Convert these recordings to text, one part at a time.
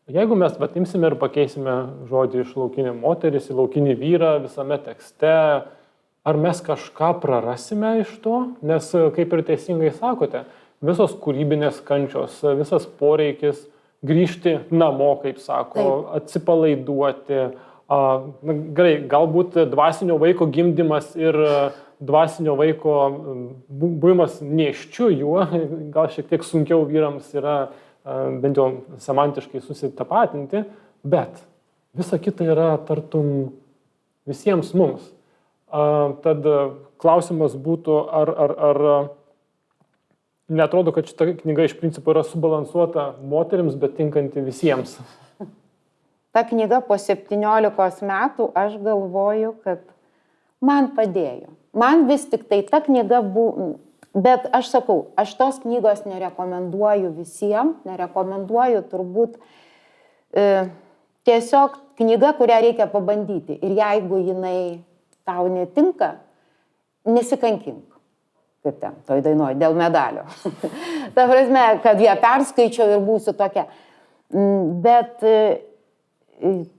Jeigu mes imsime ir pakeisime žodį iš laukinė moteris į laukinį vyrą visame tekste, ar mes kažką prarasime iš to? Nes, kaip ir teisingai sakote, visos kūrybinės kančios, visas poreikis grįžti namo, kaip sako, atsipalaiduoti. Gerai, galbūt dvasinio vaiko gimdymas ir dvasinio vaiko buvimas nėščiu juo, gal šiek tiek sunkiau vyrams yra bent jau semantiškai susitapatinti, bet visa kita yra tartum visiems mums. Tad klausimas būtų, ar neatrodo, kad šita knyga iš principo yra subalansuota moterims, bet tinkanti visiems. Ta knyga po 17 metų, aš galvoju, kad man padėjo. Man vis tik tai ta knyga buvo, bet aš sakau, aš tos knygos nerekomenduoju visiems, nerekomenduoju turbūt tiesiog knyga, kurią reikia pabandyti. Ir jeigu jinai tau netinka, nesikankink. Kaip ten, toj dainoj, dėl medalio. Ta prasme, kad ją perskaičiau ir būsiu tokia. Bet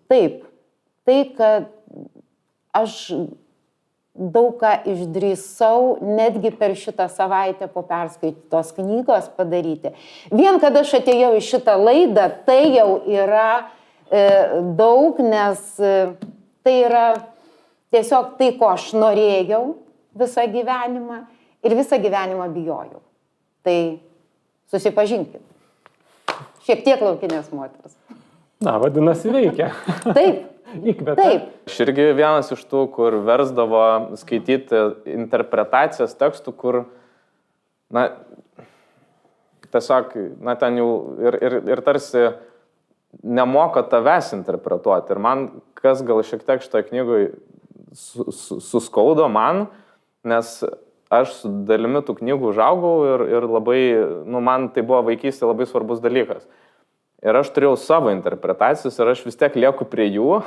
taip, tai, kad aš daug ką išdrįsau netgi per šitą savaitę po perskaitytos knygos padaryti. Vien, kad aš atėjau į šitą laidą, tai jau yra daug, nes tai yra tiesiog tai, ko aš norėjau visą gyvenimą ir visą gyvenimą bijojau. Tai susipažinkit. Šiek tiek laukinės moters. Na, vadinasi, veikia. Taip. Įkvepia. Taip. Aš irgi vienas iš tų, kur versdavo skaityti interpretacijas tekstų, kur, na, tiesiog, na, ten jau ir tarsi nemoka tavęs interpretuoti. Ir man, kas gal šiek tiek šitoje knygoje suskaudo man, nes aš su dalimi tų knygų užaugau ir labai, nu, man tai buvo vaikystė labai svarbus dalykas. Ir aš turėjau savo interpretacijas ir aš vis tiek lieku prie jų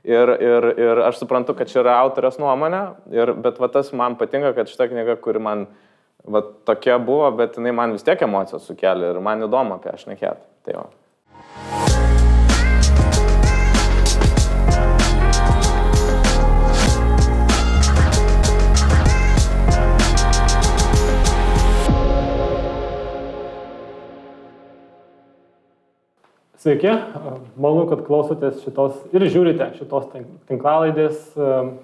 ir aš suprantu, kad čia yra autorės nuomonė, bet va tas man patinka, kad šita knyga, kuri man va tokia buvo, bet jinai man vis tiek emocijas sukelia ir man įdomu apie ją šnekėti. Tai va. Sveiki, malonu, kad klausotės šitos ir žiūrite šitos tinklalaidės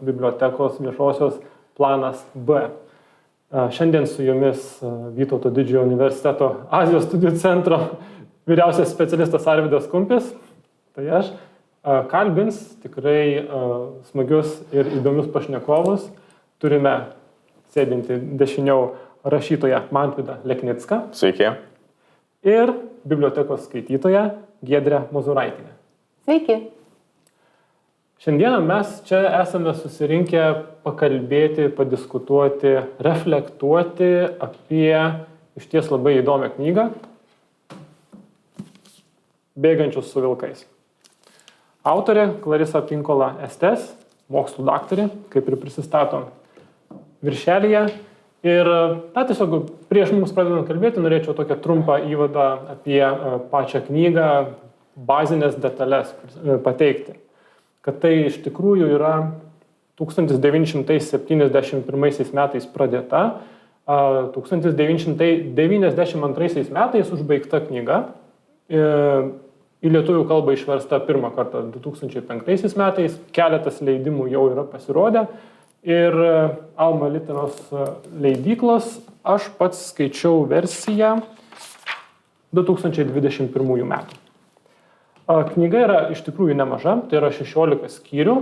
bibliotekos viešosios planas B. Šiandien su jumis Vytauto Didžiojo universiteto Azijos studijų centro vyriausias specialistas Arvydas Kumpis, tai aš, kalbins tikrai smagius ir įdomius pašnekovus. Turime sėdinti dešiniau rašytoją Mantvydą Leknicką. Sveiki. Ir bibliotekos skaitytoją Giedrę Mozūraitienę. Sveiki. Šiandieną mes čia esame susirinkę pakalbėti, padiskutuoti, reflektuoti apie išties labai įdomią knygą Bėgančius su vilkais. Autorė Clarissa Pinkola Estes, mokslų daktarė, kaip ir prisistato viršelyje. Ir tiesiog prieš mums pradedant kalbėti, norėčiau tokią trumpą įvadą apie pačią knygą, bazinės detalės pateikti. Kad tai iš tikrųjų yra 1971 metais pradėta, 1992 metais užbaigta knyga, į lietuvių kalbą išversta pirmą kartą 2005 metais, keletas leidimų jau yra pasirodę. Ir Alma Literos leidyklos, aš pats skaičiau versiją 2021 metų. Knyga yra iš tikrųjų nemaža, tai yra 16 skyrių,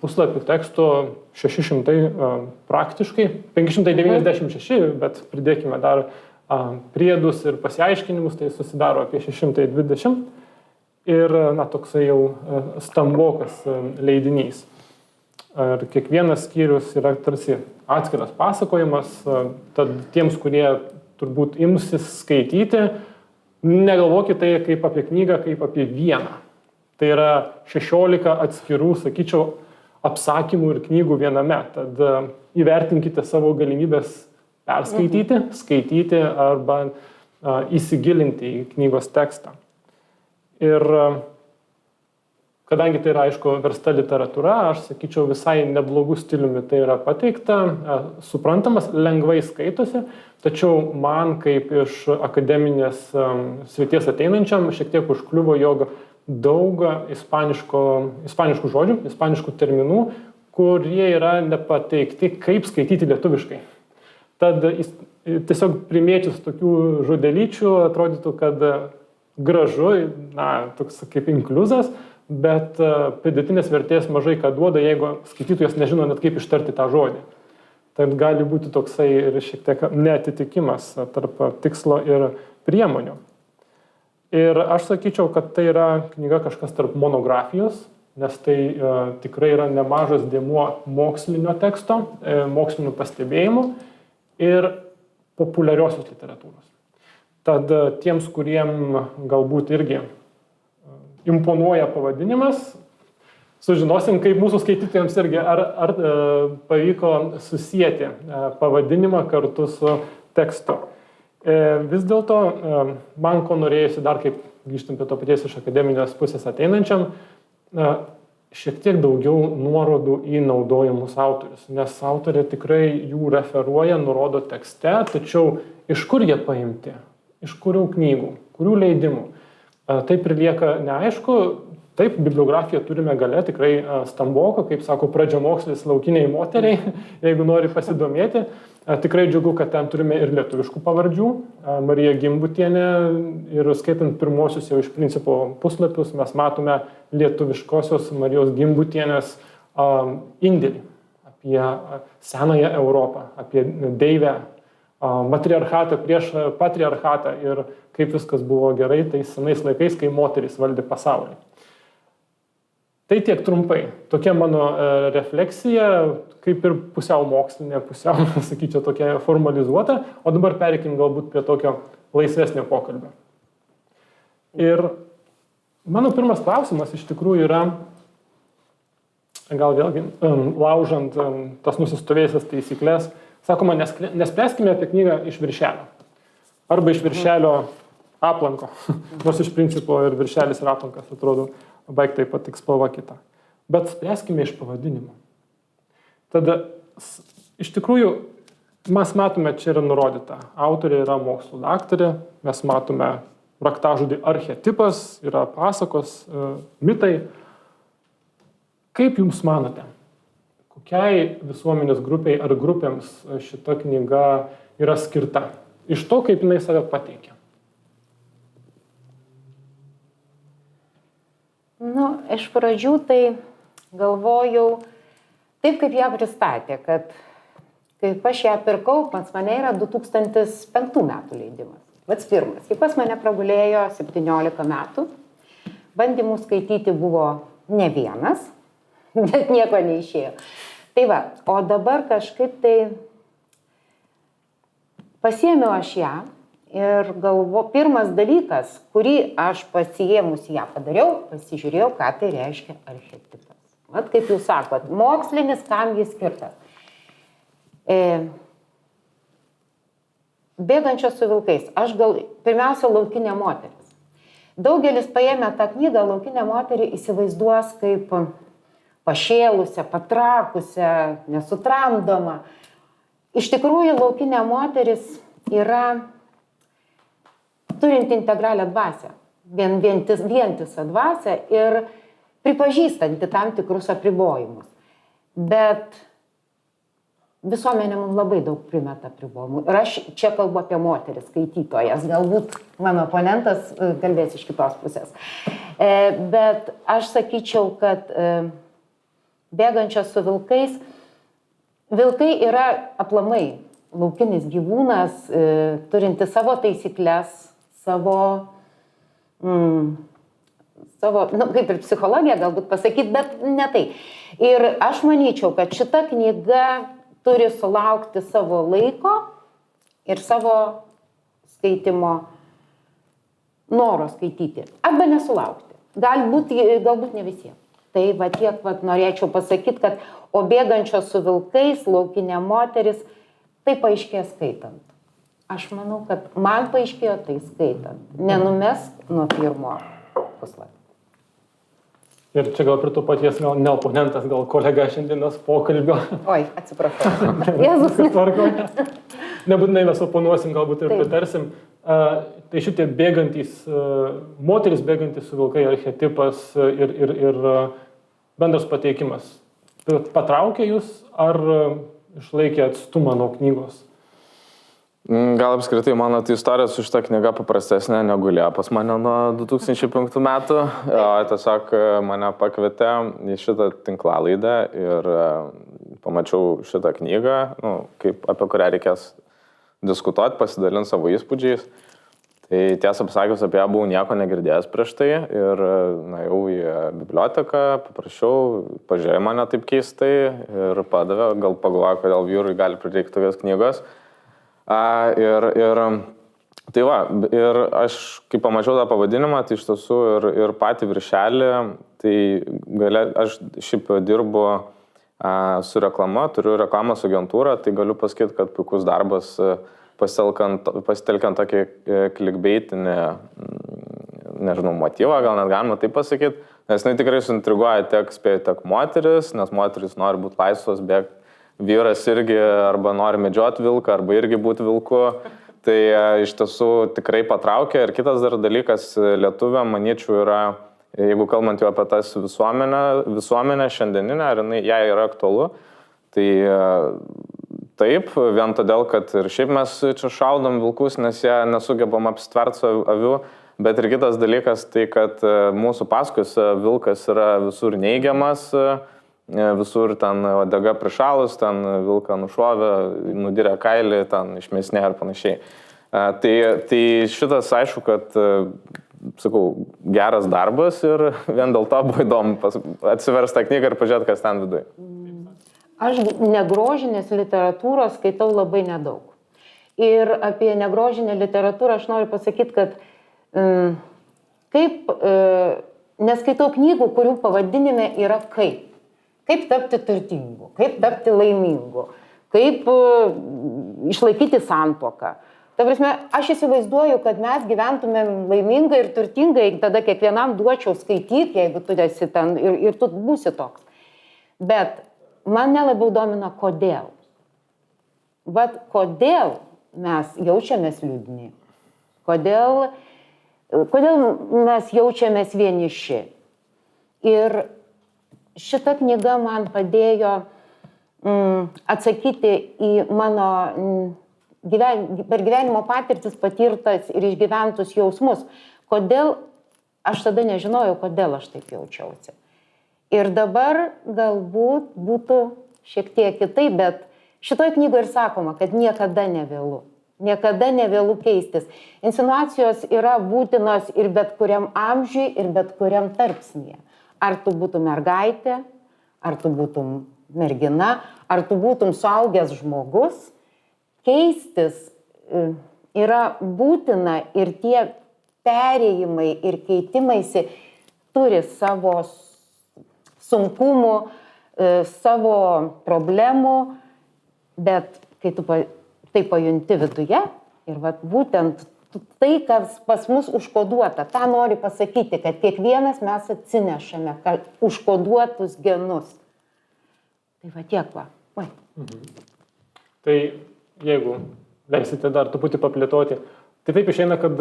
puslapių teksto 600 praktiškai, 596, bet pridėkime dar priedus ir pasiaiškinimus, tai susidaro apie 620 ir toksai jau stambokas leidinys. Ir kiekvienas skyrius yra tarsi atskiras pasakojimas, tad tiems, kurie turbūt imsis skaityti, negalvokite tai kaip apie knygą, kaip apie vieną. Tai yra 16 atskirų, sakyčiau, apsakymų ir knygų viename. Tad įvertinkite savo galimybės perskaityti, skaityti arba įsigilinti į knygos tekstą. Ir kadangi tai yra, aišku, versta literatūra, aš sakyčiau, visai neblogų stiliumi tai yra pateikta, suprantamas, lengvai skaitosi, tačiau man kaip iš akademinės srities ateinančiam šiek tiek užkliuvo, jog daug ispaniškų žodžių, ispaniškų terminų, kurie yra nepateikti, kaip skaityti lietuviškai. Tad tiesiog primėčius tokių žodelyčių atrodytų, kad gražu, toks kaip inkliuzas, bet pridėtinės vertės mažai ką duoda, jeigu skaitytojas nežino net kaip ištarti tą žodį. Tad gali būti toksai ir šiek tiek neatitikimas tarp tikslo ir priemonių. Ir aš sakyčiau, kad tai yra knyga kažkas tarp monografijos, nes tai tikrai yra nemažas dėmuo mokslinio teksto, mokslinių pastebėjimų ir populiariosios literatūros. Tad tiems, kuriem galbūt irgi imponuoja pavadinimas, sužinosim, kaip mūsų skaitytojams irgi, ar pavyko susijęti pavadinimą kartu su tekstu. Vis dėlto, man ko norėjusi dar, kaip grįžtam prie to paties iš akademinės pusės ateinančiam, šiek tiek daugiau nuorodų į naudojamus autorius, nes autorė tikrai jų referuoja, nurodo tekste, tačiau iš kur jie paimti, iš kurių knygų, kurių leidimų. Taip ir lieka neaišku. Taip, bibliografiją turime gale, tikrai stamboką, kaip sako pradžiamokslis laukiniai moteriai, jeigu nori pasidomėti. Tikrai džiugu, kad ten turime ir lietuviškų pavardžių. Marija Gimbutienė ir skaitant pirmosius jau iš principo puslapius, mes matome lietuviškosios Marijos Gimbutienės indėlį apie senąją Europą, apie deivę, matriarchatą prieš patriarchatą ir kaip viskas buvo gerai tais senais laikais, kai moterys valdė pasaulį. Tai tiek trumpai. Tokia mano refleksija, kaip ir pusiau mokslinė, pusiau, sakyčiau, tokia formalizuota, o dabar pereikim galbūt prie tokio laisvesnio pokalbio. Ir mano pirmas klausimas iš tikrųjų yra, gal vėlgi, laužant tas nusistovėjusias taisyklės, sakoma, nespręskime apie knygą iš viršelio. Arba iš viršelio aplanko. Nors iš principo ir viršelis ir aplankas atrodo baig taip pat tik spalva kita. Bet spręskime iš pavadinimo. Tada iš tikrųjų mes matome, čia yra nurodyta. Autorė yra mokslo daktarė, mes matome raktažodį archetipas, yra pasakos, mitai. Kaip jums manote? Kokiai visuomenės grupiai ar grupėms šita knyga yra skirta? Iš to, kaip jinai save pateikia. Iš pradžių tai galvojau, taip kaip ją pristatė, kad kaip aš ją pirkau, pas mane yra 2005 metų leidimas. Pats pirmas. Kaip pas mane pragulėjo 17 metų. Bandymų skaityti buvo ne vienas, bet nieko neišėjo. Tai va, o dabar kažkaip tai pasiėmiau aš ją ir pirmas dalykas, kurį aš pasiėmus ją padariau, pasižiūrėjau, ką tai reiškia archetipas. Vat kaip jūs sakot, mokslinis, kam jis skirtas. Bėgančios su vilkais. Aš pirmiausia, laukinė moteris. Daugelis paėmė tą knygą, laukinę moterį įsivaizduos kaip pašėlusią, patrakusią, nesutramdomą. Iš tikrųjų, laukinė moteris yra turinti integralią dvasią, vientisą dvasią ir pripažįstanti tam tikrus apribojimus. Bet visuomenė mums labai daug primeta apribojimų. Ir aš čia kalbu apie moteris, skaitytojas. Galbūt mano oponentas kalbės iš kitos pusės. Bet aš sakyčiau, kad bėgančios su vilkais, vilkai yra aplamai laukinis gyvūnas, turinti savo taisyklės, savo, kaip ir psichologija galbūt pasakyti, bet ne tai. Ir aš manyčiau, kad šita knyga turi sulaukti savo laiko ir savo skaitimo noro skaityti. Arba nesulaukti. Galbūt ne visiems. Tai va tiek norėčiau pasakyti, kad o bėgančios su vilkais, laukinė moteris, tai paaiškėjo skaitant. Aš manau, kad man paaiškėjo tai skaitant. Nenumesk nuo pirmo puslapį. Ir čia gal prie to paties, gal ne oponentas, gal kolega šiandienos pokalbio. Oi, atsiprašau. Jėzus. Tvarkoje. Nebūtinai mes oponuosim, galbūt ir Taip. pritarsim. Tai šitie bėgantys, moteris bėgantys su vilkai archetipas ir bendras pateikimas. Patraukė jūs ar išlaikė atstumą nuo knygos? Gal apskritai mano tai istorija su šita knyga paprastesnė negu Liepas mane nuo 2005 metų. Tiesiog mane pakvietė į šitą tinklalaidę ir pamačiau šitą knygą, apie kurią reikės diskutuoti, pasidalinti savo įspūdžiais. Tai tiesą pasakius, apie ją buvau nieko negirdėjęs prieš tai ir nuėjau į biblioteką, paprašiau, pažiūrėjo mane taip keistai ir padavė, gal pagalvojo, kodėl vyrui gali prireikti tokios knygos. Tai va, ir aš, kai pamačiau tą pavadinimą, tai iš tiesų ir patį viršelį, tai aš šiaip dirbu su reklama, turiu reklamos agentūrą, tai galiu pasakyti, kad puikus darbas pasitelkiant tokį clickbaitinį, nežinau, motyvą, gal net galima taip pasakyti, nes tikrai suintriguoja tiek moteris, nes moteris nori būti laisvos, bėgti. Vyras irgi arba nori medžioti vilką, arba irgi būti vilku. Tai iš tiesų tikrai patraukia. Ir kitas dar dalykas lietuviam, manyčiau, yra, jeigu kalbant jau apie tas visuomenę šiandieninę, ar jai yra aktualu, tai taip, vien todėl, kad ir šiaip mes čia šaudom vilkus, nes jie nesugebam apsitverti su aviu, bet ir kitas dalykas, tai kad mūsų pasakose vilkas yra visur neigiamas, visur ten uodega prišalus, ten vilką nušovė, nudirė kailį, ten išmesnė ir panašiai. Tai šitas aišku, kad, sakau, geras darbas ir vien dėl to buvo įdomu atsiversti tą knygą ir pažiūrėti, kas ten viduje. Aš negrožinės literatūros skaitau labai nedaug. Ir apie negrožinę literatūrą aš noriu pasakyti, kad neskaitau knygų, kurių pavadinime yra kaip. Kaip tapti turtingu, kaip tapti laimingu, kaip išlaikyti santuoką. Ta prasme, aš įsivaizduoju, kad mes gyventumėm laimingai ir turtingai, tada kiekvienam duočiau skaityti, jeigu tu esi ten ir tu būsi toks. Bet mane labiau domina, kodėl. Vat kodėl mes jaučiamės liūdni, kodėl mes jaučiamės vieniši. Ir šita knyga man padėjo atsakyti į mano per gyvenimo patirtis patirtas ir išgyventus jausmus. Kodėl, aš tada nežinojau, kodėl aš taip jaučiausi. Ir dabar galbūt būtų šiek tiek kitaip, bet šitoje knygoje ir sakoma, kad niekada nevėlu. Niekada nevėlu keistis. Insinuacijos yra būtinos ir bet kuriam amžiui, ir bet kuriam tarpsnyje. Ar tu būtum mergaitė, ar tu būtum mergina, ar tu būtum suaugęs žmogus, keistis yra būtina ir tie perėjimai ir keitimaisi turi savo sunkumų, savo problemų, bet kai tu tai pajunti viduje ir vat būtent tai, kas pas mus užkoduota, tą nori pasakyti, kad kiekvienas mes atsinešame užkoduotus genus. Tai va tiek va. Oi. Tai jeigu leisite dar truputį paplėtoti, tai taip išeina, kad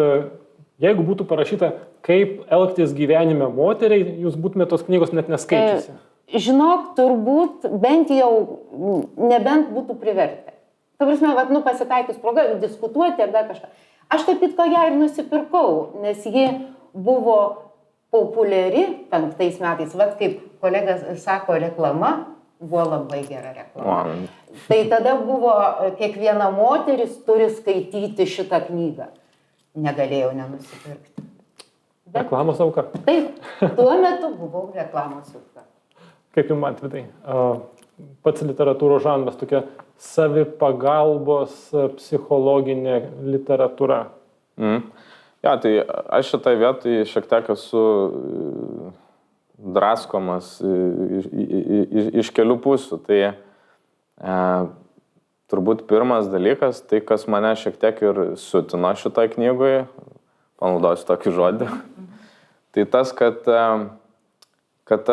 jeigu būtų parašyta, kaip elgtis gyvenime moteriai, jūs būtumėte tos knygos net neskaičiusi. Žinok, turbūt bent jau, nebent būtų privertę. Ta prasme, vat, pasitaikius proga diskutuoti ar dar kažką. Aš taip kitko ją ir nusipirkau, nes ji buvo populiari 5 metais. Vat kaip kolegas sako, reklama buvo labai gera reklama. Tai tada buvo, kiekviena moteris turi skaityti šitą knygą. Negalėjau nenusipirkti. Reklamos auka. Taip, tuo metu buvau reklamos auka. Kaip jums, Mantvidai, pats literatūros žanras, tokia savipagalbos psichologinė literatūra. Ja, tai aš šitą vietą šiek tiek esu draskomas iš kelių pusių. Tai turbūt pirmas dalykas, tai kas mane šiek tiek ir sutino šitoj knygoje, panaudosiu tokį žodį, Tai tas, kad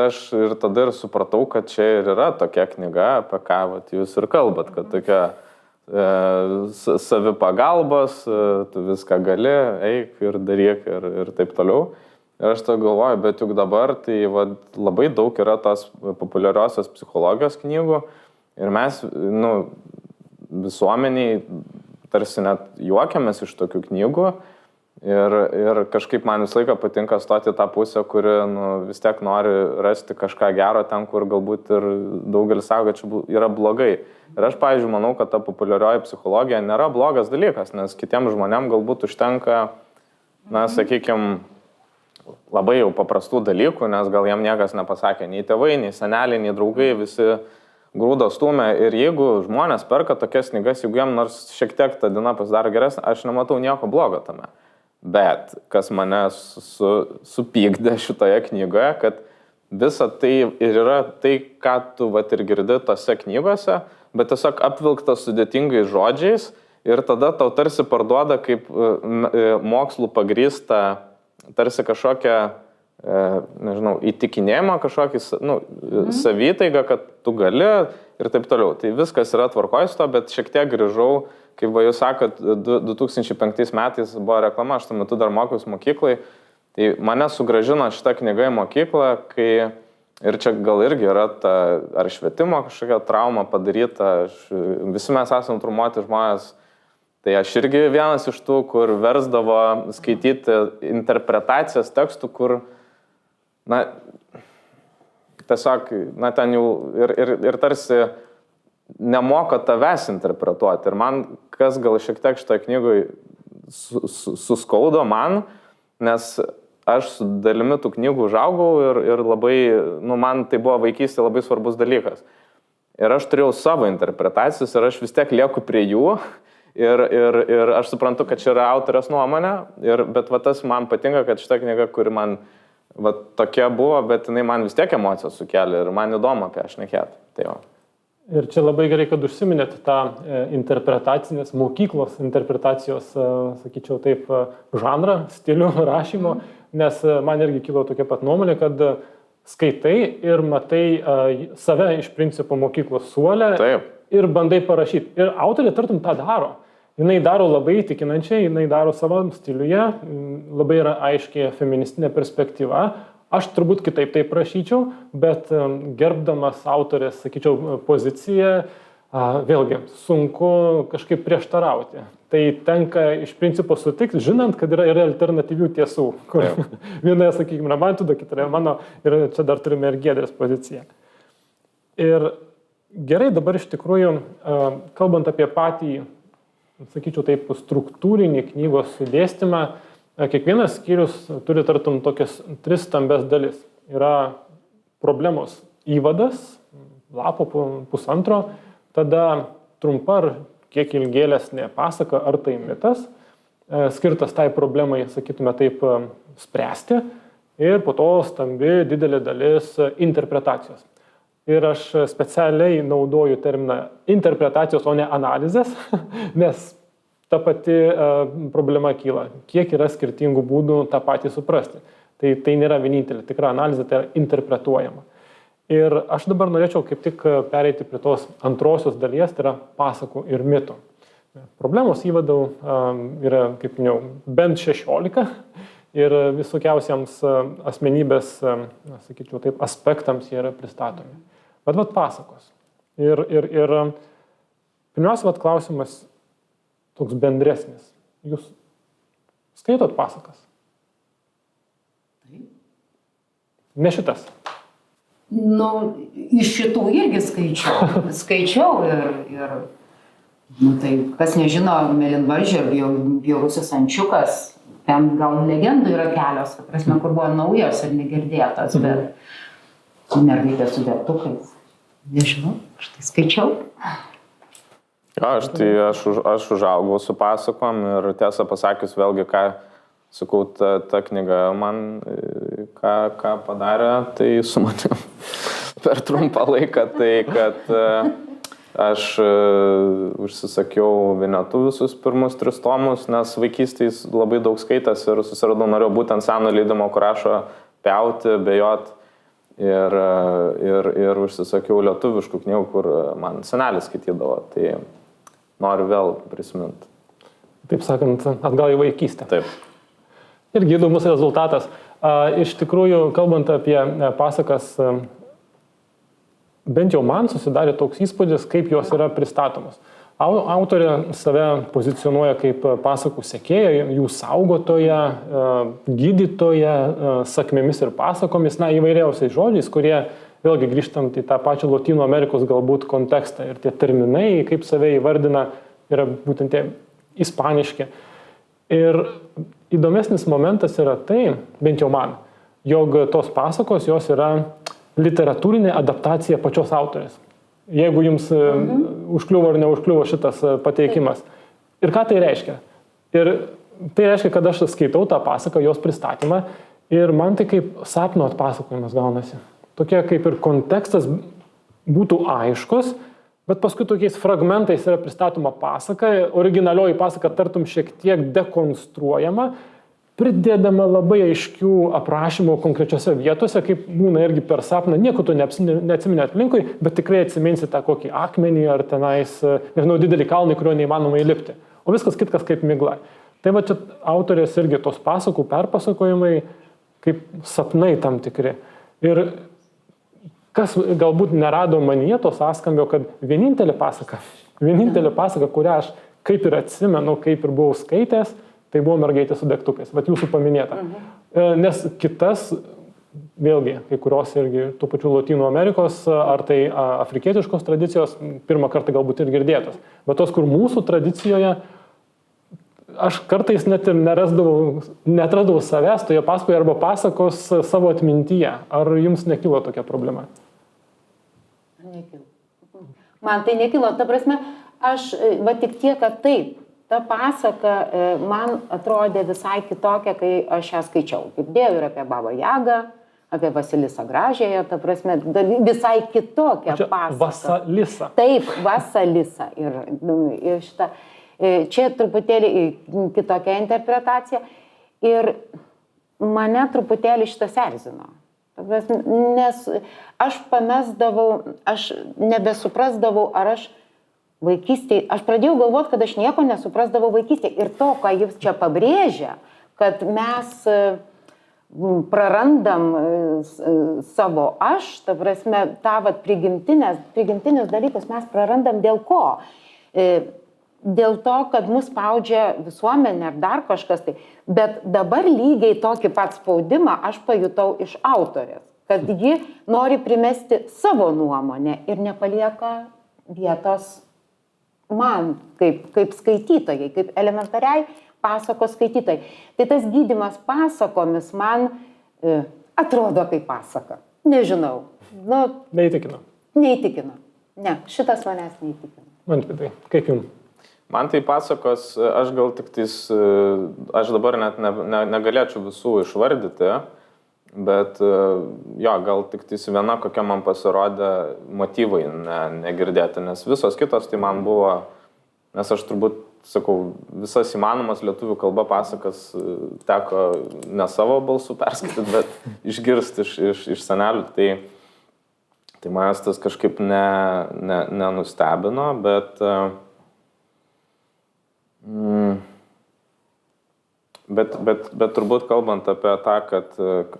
aš ir tada ir supratau, kad čia ir yra tokia knyga, apie ką vat, jūs ir kalbat, kad tokia savipagalbos, tu viską gali, eik ir daryk ir taip toliau. Ir aš to galvoju, bet juk dabar tai vat, labai daug yra tos populiariosios psichologijos knygų ir mes, visuomeniai tarsi net juokiamės iš tokių knygų ir kažkaip man visą laiką patinka stoti tą pusę, kuri vis tiek nori rasti kažką gero ten, kur galbūt ir daugelis sako, kad čia yra blogai. Ir aš, pavyzdžiui, manau, kad ta populiarioji psichologija nėra blogas dalykas, nes kitiems žmonėms galbūt užtenka, sakykime, labai jau paprastų dalykų, nes gal jam niekas nepasakė, nei tėvai, nei seneliai, nei draugai, visi grūdo stūmė. Ir jeigu žmonės perka tokias knygas, jeigu jam nors šiek tiek ta diena pasidaro geresnė, aš nematau nieko blogo tame. Bet kas mane supykdė šitoje knygoje, kad visa tai ir yra tai, ką tu vat ir girdi tose knygose, bet tiesiog apvilktas sudėtingais žodžiais ir tada tau tarsi parduoda kaip mokslų pagrįsta tarsi kažkokią, nežinau, įtikinėjimą, kažkokį, savytaigą, kad tu gali ir taip toliau. Tai viskas yra tvarkoj su to, bet šiek tiek grįžau, kaip va jūs sakot, 2005 metais buvo reklama, aš tuo metu dar mokiausi mokyklai, tai mane sugrąžino šitą knygą į mokyklą, kai ir čia gal irgi yra ta ar švietimo kažkokia trauma padaryta, visi mes esame traumuoti žmonės. Tai aš irgi vienas iš tų, kur versdavo skaityti interpretacijas tekstų, kur, tiesiog, ten jau ir tarsi nemoka tavęs interpretuoti. Ir man, kas gal šiek tiek šitoje knygoje suskaudo man, nes aš su dalimi tų knygų užaugau ir labai, man tai buvo vaikystė labai svarbus dalykas. Ir aš turėjau savo interpretacijas ir aš vis tiek lieku prie jų. Ir aš suprantu, kad čia yra autorės nuomonė, bet va, tas man patinka, kad šita knyga, kuri man va, tokia buvo, bet jinai man vis tiek emocijas sukelia ir man įdomu apie ją šnekėti. Tai jau. Ir čia labai gerai, kad užsiminėt tą interpretacinės mokyklos interpretacijos, sakyčiau taip, žanrą, stilių rašymo, nes man irgi kilo tokia pat nuomonė, kad skaitai ir matai save iš principo mokyklos suolę. Taip. Ir bandai parašyti. Ir autorė tartum tą daro. Jinai daro labai įtikinančiai, jinai daro savo stiliuje, labai yra aiškiai feministinė perspektyva. Aš turbūt kitaip tai prašyčiau, bet gerbdamas autorės, sakyčiau, poziciją, vėlgi sunku kažkaip prieštarauti. Tai tenka iš principo sutikti, žinant, kad yra ir alternatyvių tiesų, kur vienoje, sakykime, Ramantudo, kitoje mano, ir čia dar turime ir Giedrės poziciją. Ir gerai, dabar iš tikrųjų, kalbant apie patį, sakyčiau taip, struktūrinį knygos sudėstymą, kiekvienas skyrius turi tartum tokias 3 stambes dalis. Yra problemos įvadas, lapo pusantro, tada trumpa ar kiek ilgėlesnė pasaka, ar tai mitas, skirtas tai problemai, sakytume taip, spręsti, ir po to stambi didelė dalis interpretacijos. Ir aš specialiai naudoju terminą interpretacijos, o ne analizės, nes ta pati problema kyla. Kiek yra skirtingų būdų tą patį suprasti. Tai nėra vienintelė tikra analizė, tai yra interpretuojama. Ir aš dabar norėčiau kaip tik pereiti prie tos antrosios dalies, tai yra pasakų ir mitų. Problemos įvadų yra, kaip minėjau, bent 16 ir visokiausiems asmenybės, sakyčiau taip, aspektams jie yra pristatomi. Bet pasakos. Ir pirmiausia, klausimas toks bendresnis. Jūs skaitot pasakas? Taip. Ne šitas? Iš šitų irgi skaičiau. Skaičiau ir tai kas nežino, Mėlynvaržė, bjaurusis ančiukas, ten gal legendų yra kelios, kur buvo naujos ir negirdėtos, bet mergaitė su degtukais. Nežinau, aš tai skaičiau. Aš užaugau su pasakom ir tiesą pasakius vėlgi, ką sakau, ta knyga man ką padarė, tai su manim per trumpą laiką, tai kad Aš užsisakiau Vinetu visus pirmus 3 tomus, nes vaikystės labai daug skaitęs ir susiradau, norėjau būtent seno leidimo, kur rašo pjauti, bejot. Ir užsisakiau lietuviškų knygų, kur man senelis skaitydavo. Tai noriu vėl prisiminti. Taip sakant, atgal į vaikystę. Taip. Irgi įdomus rezultatas. Iš tikrųjų, kalbant apie pasakas, bent jau man susidarė toks įspūdis, kaip jos yra pristatomos. Autorė save pozicionuoja kaip pasakų sekėja, jų saugotoja, gydytoja, sakmėmis ir pasakomis, įvairiausiais žodžiais, kurie, vėlgi grįžtant į tą pačią Lotynų Amerikos galbūt kontekstą. Ir tie terminai, kaip save įvardina, yra būtent tie ispaniški. Ir įdomesnis momentas yra tai, bent jau man, jog tos pasakos jos yra literatūrinė adaptacija pačios autorės. Jeigu jums užkliuvo ar neužkliuvo šitas pateikimas. Ir ką tai reiškia? Ir tai reiškia, kad aš skaitau tą pasaką, jos pristatymą ir man tai kaip sapno atpasakojimas gaunasi. Tokie kaip ir kontekstas būtų aiškus, bet paskui tokiais fragmentais yra pristatoma pasaka, originalioji pasaka tartum šiek tiek dekonstruojama, pridėdama labai aiškių aprašymų konkrečiose vietose, kaip būna irgi per sapną, nieko tu neatsiminė aplinkui, bet tikrai atsiminsi tą kokį akmenį ar tenais, nežinau, didelį kalną, kurio neįmanoma įlipti. O viskas kitkas kaip migla. Tai va čia autorės irgi tos pasakų perpasakojimai kaip sapnai tam tikri. Ir kas galbūt nerado manyje to sąskambio, kad vienintelė pasaka, kurią aš kaip ir atsimenu, kaip ir buvau skaitęs, tai buvo Mergaitė su degtukais, bet jūsų paminėta. Nes kitas, vėlgi, kai kurios irgi tų pačių Lotynų Amerikos ar tai afrikietiškos tradicijos, pirmą kartą galbūt ir girdėtos. Bet tos, kur mūsų tradicijoje, aš kartais net ir netradau savęs toje pasakoje arba pasakos savo atmintyje. Ar jums nekilo tokia problema? Nekilo. Man tai nekilo. Ta prasme, aš va tik tiek, kad taip. Ta pasaka man atrodė visai kitokia, kai aš ją skaičiau. Girdėjau ir apie Babą Jagą, apie Vasilisą Gražiąją, ta prasme, visai kitokia pasaka. Vasalisa. Taip, Vasalisa. Ir šitą, čia truputėlį kitokia interpretacija. Ir mane truputėlį šitas erzino. Nes aš pamesdavau, aš nebesuprasdavau, ar aš vaikystėje, aš pradėjau galvoti, kad aš nieko nesuprasdavau vaikystėje. Ir to, ką jis čia pabrėžia, kad mes prarandam savo aš, ta prasme, tą prigimtinius dalykus mes prarandam dėl ko? Dėl to, kad mus spaudžia visuomenė ar dar kažkas tai. Bet dabar lygiai tokį pat spaudimą aš pajutau iš autorės, kad ji nori primesti savo nuomonę ir nepalieka vietos man, kaip skaitytojai, kaip elementariai pasakos skaitytojai. Tai tas gydymas pasakomis man atrodo kaip pasaka. Nežinau. Neįtikino. Neįtikino. Ne, šitas manęs neįtikino. Mantvidai, kaip jums? Man tai pasakos, aš gal tik tais, aš dabar net negalėčiau visų išvardyti, bet jo, gal tik tais viena, kokia man pasirodė motyvai negirdėti, nes visos kitos tai man buvo, nes aš turbūt, sakau, visas įmanomas lietuvių kalba pasakas teko ne savo balsų perskaityti, bet išgirsti iš senelių, tai manęs tas kažkaip nenustebino, Bet turbūt kalbant apie tą, kad,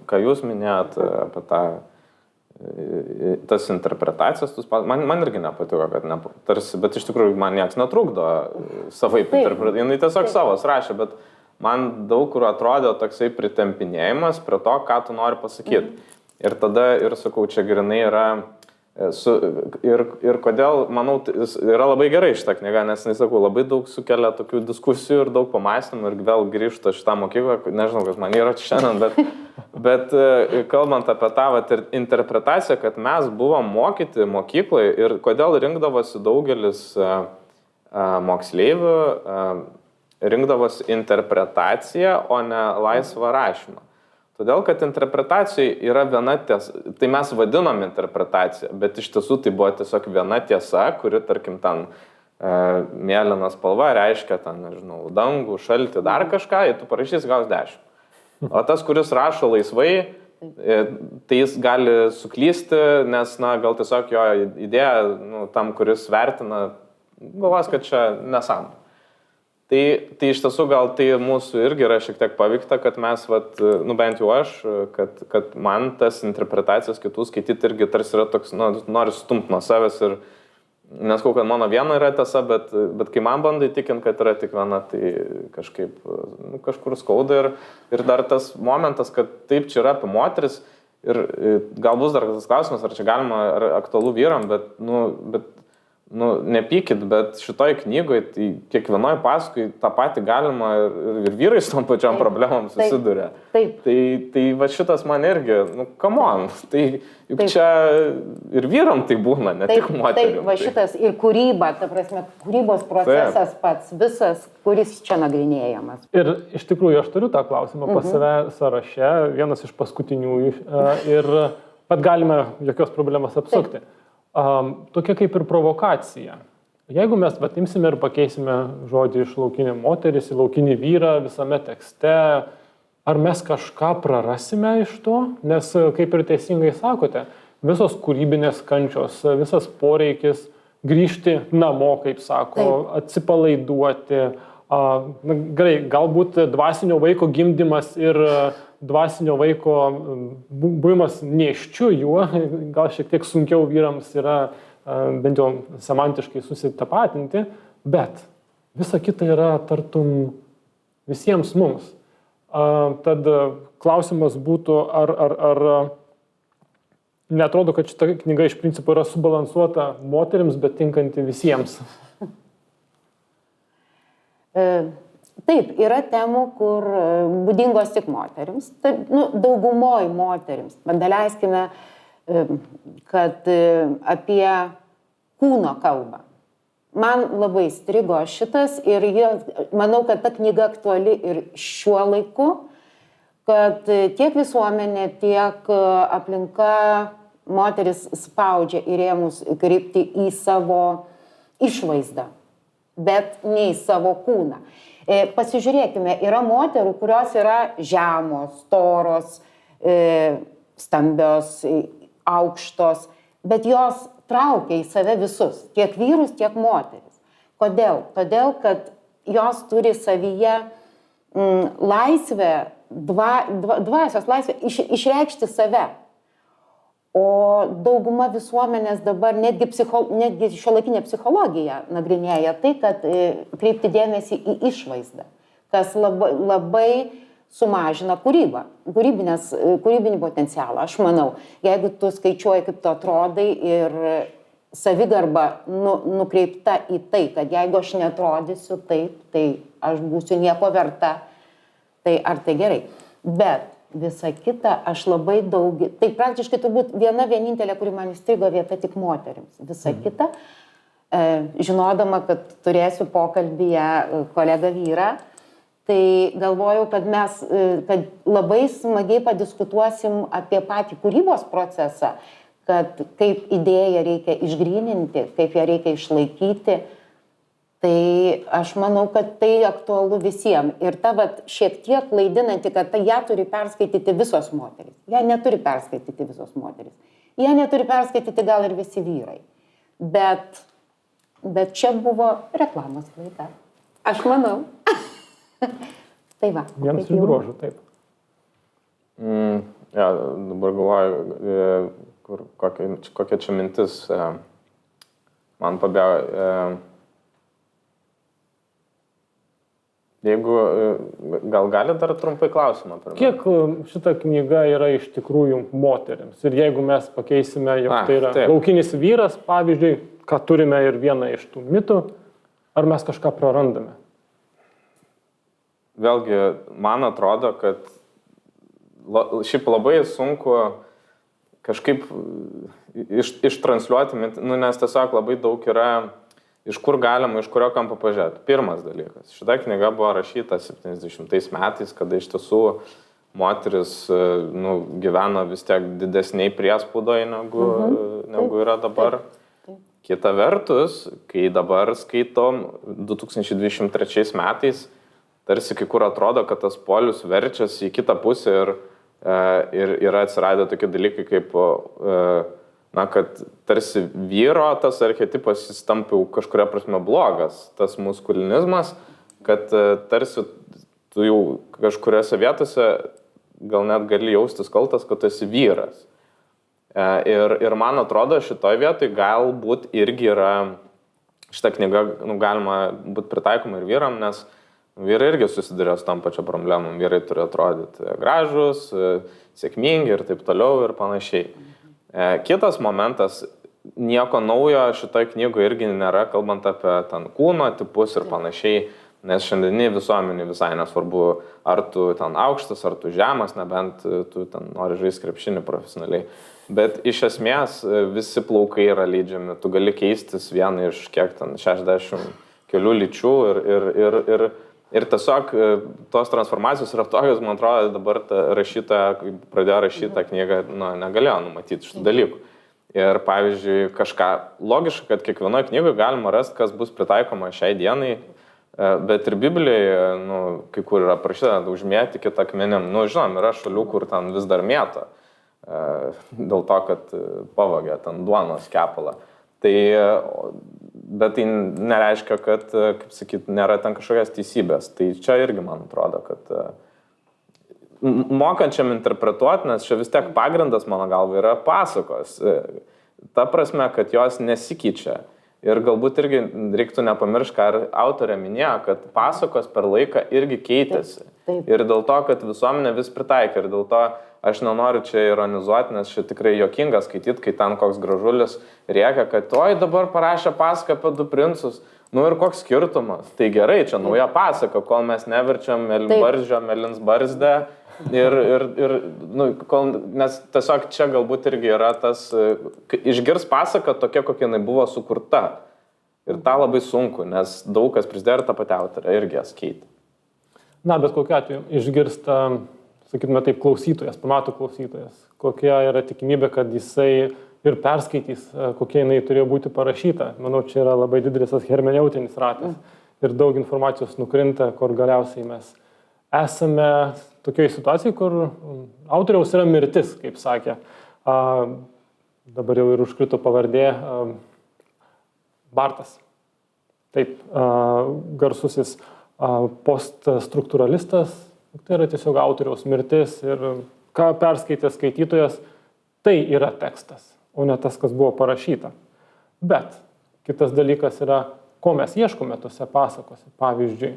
ką jūs minėjot, apie tas interpretacijas, man irgi nepatiko, kad tarsi, bet iš tikrųjų man nieks netrukdo savaip interpretuoti. Jis tiesiog savas rašė, bet man daug kur atrodė toksai pritempinėjimas prie to, ką tu nori pasakyti. Ir tada, ir sakau, čia grinai yra ir kodėl, manau, yra labai gerai šitą knygą, nes, nesakau, labai daug sukelia tokių diskusijų ir daug pamąstymų ir vėl grįžta šitą mokyklą, nežinau, kas man yra šiandien, bet kalbant apie tą interpretaciją, kad mes buvom mokyti mokykloje ir kodėl rinkdavosi daugelis moksleivių, rinkdavosi interpretaciją, o ne laisvą rašymą. Todėl, kad interpretacijai yra viena tiesa, tai mes vadinam interpretaciją, bet iš tiesų tai buvo tiesiog viena tiesa, kuri, tarkim, ten mėlyna spalva reiškia, ten, nežinau, dangų, šaltį, dar kažką, ir tu parašys gaus 10. O tas, kuris rašo laisvai, tai jis gali suklysti, nes, na, gal tiesiog jo idėja, nu, tam, kuris vertina, galvos, kad čia nesąmonė. Tai iš tiesų gal tai mūsų irgi yra šiek tiek paveikta, kad mes, vat, nu bent jau aš, kad man tas interpretacijas kitų skaityti irgi tarsi yra toks, nu, noriu stumti nuo savęs ir neskau, kad mano viena yra tiesa, bet kai man bandai įtikinti, kad yra tik viena, tai kažkaip, nu, kažkur skauda ir dar tas momentas, kad taip čia yra apie moteris ir gal bus dar tas klausimas, ar čia galima, ar aktualu vyram, bet nepykit, bet šitoj knygoje, tai kiekvienoj paskui tą patį galima ir vyrai su tom pačiom problemom susiduria. Taip. Tai va šitas man irgi, nu, come on, tai juk čia ir vyram tai būna, ne tik moterim. Taip, va šitas ir kūryba, ta prasme, kūrybos procesas pats visas, kuris čia nagrinėjamas. Ir iš tikrųjų aš turiu tą klausimą pas save sąraše, vienas iš paskutiniųjų ir pat galime jokios problemos apsukti. Taip. Tokia kaip ir provokacija. Jeigu mes imsime ir pakeisime žodį iš laukinė moteris į laukinį vyrą visame tekste, ar mes kažką prarasime iš to? Nes, kaip ir teisingai sakote, visos kūrybinės kančios, visas poreikis grįžti namo, kaip sako, atsipalaiduoti. Gerai, galbūt dvasinio vaiko gimdymas ir dvasinio vaiko buvimas nėščiu juo, gal šiek tiek sunkiau vyrams yra bent jau semantiškai susitapatinti, bet visa kita yra tartum visiems mums. Tad klausimas būtų, ar neatrodo, kad šita knyga iš principo yra subalansuota moterims, bet tinkanti visiems. Taip, yra temų, kur būdingos tik moterims, taip, nu, daugumoj moterims. Daleiskime, kad apie kūno kalbą. Man labai strigo šitas ir manau, kad ta knyga aktuali ir šiuo laiku, kad tiek visuomenė, tiek aplinka moteris spaudžia į rėmus kreipti į savo išvaizdą, bet ne į savo kūną. Pasižiūrėkime, yra moterų, kurios yra žemos, storos, stambios, aukštos, bet jos traukia į save visus, tiek vyrus, tiek moteris. Kodėl? Todėl, kad jos turi savyje laisvę, dvasios laisvę išreikšti save. O dauguma visuomenės dabar, netgi šiuolaikinė psichologija nagrinėja tai, kad kreipti dėmesį į išvaizdą, kas labai sumažina kūrybą, kūrybinį potencialą. Aš manau, jeigu tu skaičiuoji, kaip tu atrodai ir savigarba nukreipta į tai, kad jeigu aš neatrodysiu taip, tai aš būsiu nieko verta, tai ar tai gerai. Bet visa kita, aš labai daug, tai praktiškai turbūt viena vienintelė, kuri man įstrigo vieta tik moterims. Visa kita, žinodama, kad turėsiu pokalbyje kolegą vyrą, tai galvojau, kad labai smagiai padiskutuosim apie patį kūrybos procesą, kad kaip idėją reikia išgryninti, kaip ją reikia išlaikyti. Tai aš manau, kad tai aktualu visiems. Ir ta šiek tiek klaidinanti, kad ją turi perskaityti visos moterys. Ją neturi perskaityti visos moterys. Ją neturi perskaityti gal ir visi vyrai. Bet čia buvo reklamos klaida. Aš manau. Tai va. Vienas iš bruožų, taip. Ja, dabar galvoju, kokia čia mintis man pabėjo. Jeigu, gal gali dar trumpai klausimą? Kiek šita knyga yra iš tikrųjų moterims? Ir jeigu mes pakeisime, jog tai yra laukinis vyras, pavyzdžiui, ką turime ir vieną iš tų mitų, ar mes kažką prarandame? Vėlgi, man atrodo, kad šiaip labai sunku kažkaip ištransliuoti, nes tiesiog labai daug yra iš kur galima, iš kurio kampo pažiūrėti. Pirmas dalykas. Šita knyga buvo rašyta 70 metais, kada iš tiesų moteris gyvena vis tiek didesniai priespaudoje negu yra dabar. Kita vertus, kai dabar skaitom 2023 metais, tarsi kai kur atrodo, kad tas polius verčiasi į kitą pusę ir yra atsiradę tokie dalykai kaip, kad tarsi vyro tas archetipas jis tampa jau kažkuria prasme blogas, tas maskulinizmas, kad tarsi tu jau kažkuriose vietose gal net gali jaustis kaltas, kad tu esi vyras. Ir man atrodo, šitoj vietoj galbūt irgi yra, šitą knygą galima būti pritaikoma ir vyram, nes vyrai irgi susiduria su tam pačią problemą. Vyrai turi atrodyti gražus, sėkmingi ir taip toliau ir panašiai. Kitas momentas, nieko naujo šitoj knygoje irgi nėra, kalbant apie ten kūno tipus ir panašiai, nes šiandienį visuomenį visai nesvarbu, ar tu ten aukštas, ar tu žemas, nebent tu ten nori žaisti krepšinį profesionaliai. Bet iš esmės visi plaukai yra leidžiami, tu gali keistis vieną iš kiek ten 60 kelių lyčių ir tiesiog tos transformacijos yra tokios, man atrodo, dabar rašytoja, kai pradėjo rašyti tą knygą, negalėjo numatyti šitų dalykų. Ir pavyzdžiui, kažką logiška, kad kiekvienoje knygoje galima rasti, kas bus pritaikoma šiai dienai, bet ir Biblijoje, kai kur yra prašyta, užmėtykit akmenim. Žinom, yra šalių, kur ten vis dar mėto, dėl to, kad pavogė ten duonos kepalą. Bet tai nereiškia, kad, kaip sakyt, nėra ten kažkokios teisybės. Tai čia irgi man atrodo, kad mokančiam interpretuoti, nes čia vis tiek pagrindas, mano galva, yra pasakos. Ta prasme, kad jos nesikeičia. Ir galbūt irgi reiktų nepamiršti, ką autorė minėjo, kad pasakos per laiką irgi keitėsi. Taip. Ir dėl to, kad visuomenė vis pritaikė. Ir dėl to aš nenoriu čia ironizuoti, nes čia tikrai juokinga skaityti, kai ten koks gražulis rėkia, kad oi dabar parašė pasaką apie du princus. Ir koks skirtumas. Tai gerai, čia nauja pasaka, kol mes neverčiam Mėlynbaržio, Mėlynsbarzdę. Nes tiesiog čia galbūt irgi yra tas, išgirs pasaka tokia, kokia jinai buvo sukurta. Ir tą labai sunku, nes daug kas prisidėjo ir tą patį autorę irgi jas keitė. Bet kokiu atveju išgirsta, sakytume taip, klausytojas, pamato klausytojas, kokia yra tikimybė, kad jisai ir perskaitys, kokia jinai turėjo būti parašyta. Manau, čia yra labai didelis hermeneutinis ratas ir daug informacijos nukrinta, kur galiausiai mes esame tokioje situacijoje, kur autoriaus yra mirtis, kaip sakė. Dabar jau ir užkrito pavardė Bartas. Taip, garsusis poststruktūralistas, tai yra tiesiog autoriaus mirtis ir ką perskaitė skaitytojas, tai yra tekstas, o ne tas, kas buvo parašyta. Bet kitas dalykas yra, ko mes ieškome tose pasakose. Pavyzdžiui,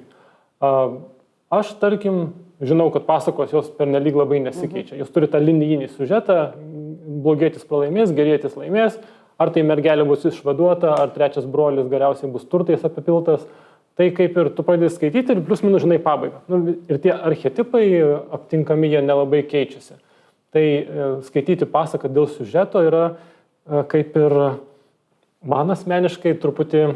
aš, tarkim, žinau, kad pasakos jos pernelyg labai nesikeičia. Jos turi tą linijinį siužetą, blogietis pralaimės, gerietis laimės, ar tai mergelė bus išvaduota, ar trečias brolis galiausiai bus turtais apipiltas. Tai kaip ir tu pradedi skaityti ir plius minus žinai pabaigą. Ir tie archetipai aptinkami, jie nelabai keičiasi. Tai skaityti pasaką dėl siužeto yra kaip ir man asmeniškai truputį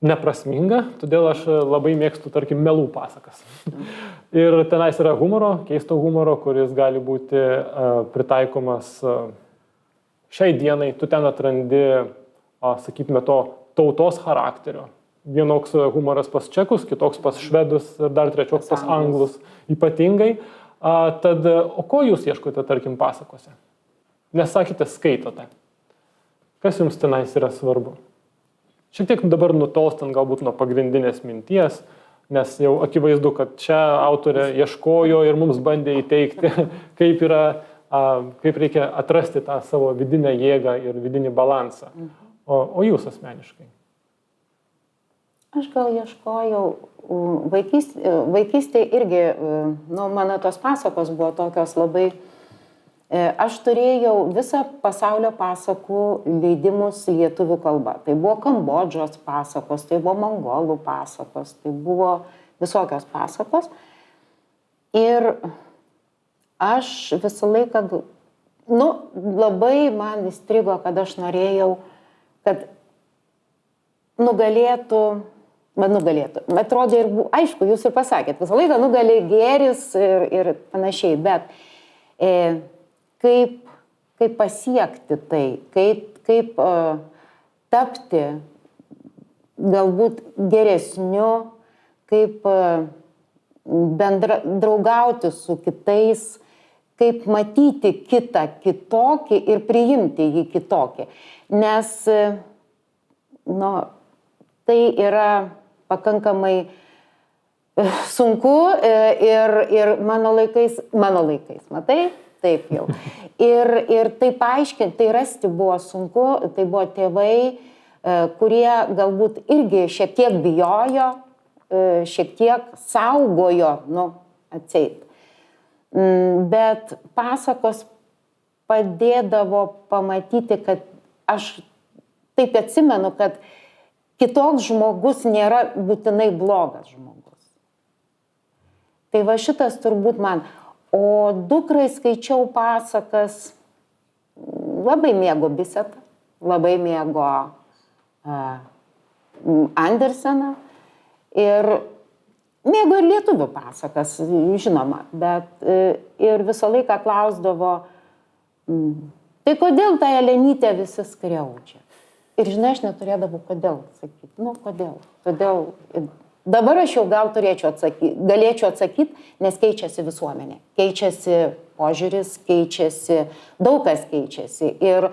neprasminga, todėl aš labai mėgstu, tarkim, melų pasakas. Ir tenais yra humoro, keisto humoro, kuris gali būti pritaikomas šiai dienai. Tu ten atrandi, sakytume, to tautos charakterio. Vienoks humoras pas čekus, kitoks pas švedus ir dar trečioks pas anglus ypatingai. Tad, o ko jūs ieškote, tarkim, pasakose? Nesakite, skaitote. Kas jums tenais yra svarbu? Šiek tiek dabar nutolstant galbūt nuo pagrindinės minties, nes jau akivaizdu, kad čia autorė ieškojo ir mums bandė įteikti, kaip reikia atrasti tą savo vidinę jėgą ir vidinį balansą. O jūs asmeniškai? Aš gal ieškojau, vaikystėje irgi, mano tos pasakos buvo tokios labai, aš turėjau visą pasaulio pasakų leidimus lietuvių kalba. Tai buvo Kambodžos pasakos, tai buvo mongolų pasakos, tai buvo visokios pasakos. Ir aš visą laiką, labai man įstrigo, kad aš norėjau, kad nugalėtų nugalėtų. Atrodo ir, aišku, jūs ir pasakėt, visą laiką nugali gėris ir panašiai, bet kaip pasiekti tai, kaip tapti galbūt geresniu, kaip draugauti su kitais, kaip matyti kitą kitokį ir priimti jį kitokį. Nes, tai yra pakankamai sunku ir mano laikais, matai, taip jau. Ir tai paaiškinti, tai rasti buvo sunku, tai buvo tėvai, kurie galbūt irgi šiek tiek bijojo, šiek tiek saugojo, atseit. Bet pasakos padėdavo pamatyti, kad aš taip atsimenu, kad kitoks žmogus nėra būtinai blogas žmogus. Tai va šitas turbūt man. O dukrai skaičiau pasakas, labai mėgo Bisetą, labai mėgo Anderseną ir mėgo ir lietuvių pasakas, žinoma, bet ir visą laiką klausdavo, tai kodėl tą Elenytę visi skriaudžia? Ir žinai, aš neturėdavau kodėl sakyti. Kodėl? Todėl dabar aš jau gal galėčiau atsakyti, nes keičiasi visuomenė. Keičiasi požiūris, keičiasi, daug kas keičiasi. Ir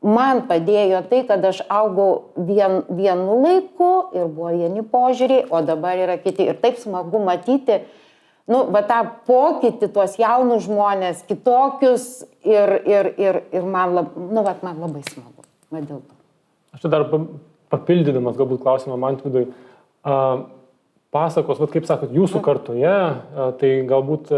man padėjo tai, kad aš augau vienu laiku ir buvo vieni požiūriai, o dabar yra kiti. Ir taip smagu matyti, tą pokytį, tuos jaunus žmonės, kitokius ir man labai smagu. Dėl to. Aš čia dar papildydamas galbūt klausimą Mantvydui. Pasakos, kaip sakot, jūsų kartoje, tai galbūt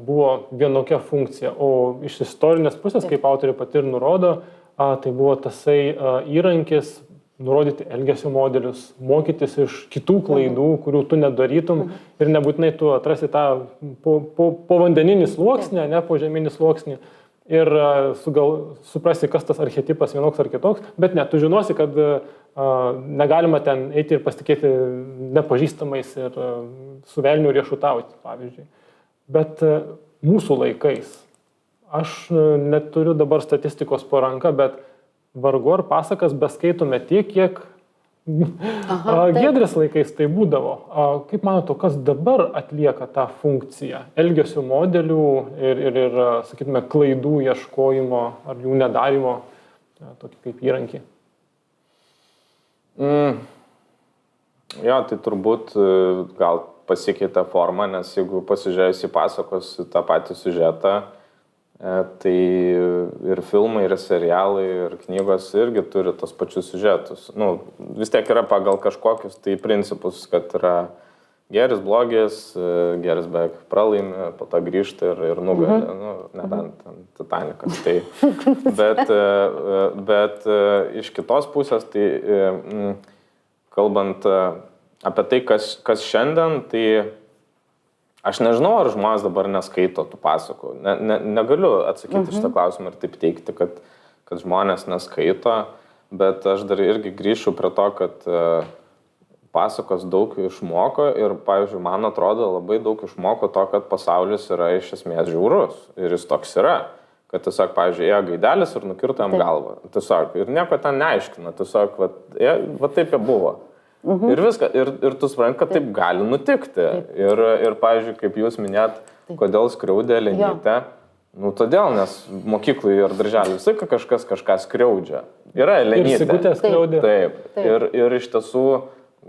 buvo vienokia funkcija, o iš istorinės pusės, kaip autoriai pati ir nurodo, tai buvo tasai įrankis nurodyti elgesio modelius, mokytis iš kitų klaidų, kurių tu nedarytum ir nebūtinai tu atrasi tą povandeninį sluoksnį, ne požeminį sluoksnį ir suprasi, kas tas archetipas vienoks ar kitoks, bet ne, tu žinosi, kad negalima ten eiti ir pasitikėti nepažįstamais ir su velniu riešutauti, pavyzdžiui. Bet mūsų laikais, aš neturiu dabar statistikos po ranka, bet vargu ar pasakas beskaitome tiek, kiek Giedrės laikais tai būdavo. Kaip manote, kas dabar atlieka tą funkciją? Elgesio modelių ir sakytume, klaidų ieškojimo ar jų nedarimo, tokį kaip įrankį? Jo, tai turbūt gal pasikeitė forma, nes jeigu pasižiūrėjus į pasakos tą patį siužetą, tai ir filmai, ir serialai, ir knygos irgi turi tos pačius siužetus. Vis tiek yra pagal kažkokius tai principus, kad yra geris, blogis, geris beveik pralaimi, po to grįžta ir nugali, nebent Titanikas. Tai, bet iš kitos pusės, tai kalbant apie tai, kas šiandien, tai aš nežinau, ar žmonės dabar neskaito tų pasakų. Negaliu atsakyti šitą klausimą ir taip teikti, kad žmonės neskaito, bet aš dar irgi grįšiu prie to, kad pasakos daug išmoko ir, pavyzdžiui, man atrodo, labai daug išmoko to, kad pasaulis yra iš esmės žiaurus ir jis toks yra. Kad tiesiog, pavyzdžiui, ėjo gaidelis ir nukirto jam galvą. Tiesiog, ir nieko ten neaiškina, tiesiog, va taip jau buvo. Ir viską, ir tu supranti, kad taip gali nutikti. Ir pavyzdžiui, kaip jūs minėt, kodėl skriaudė Elenytę, todėl, nes mokyklai ir darželį visai kažkas kažką skriaudžia. Yra Elenytė. Ir Sigutė skriaudė. Taip. Ir iš tiesų,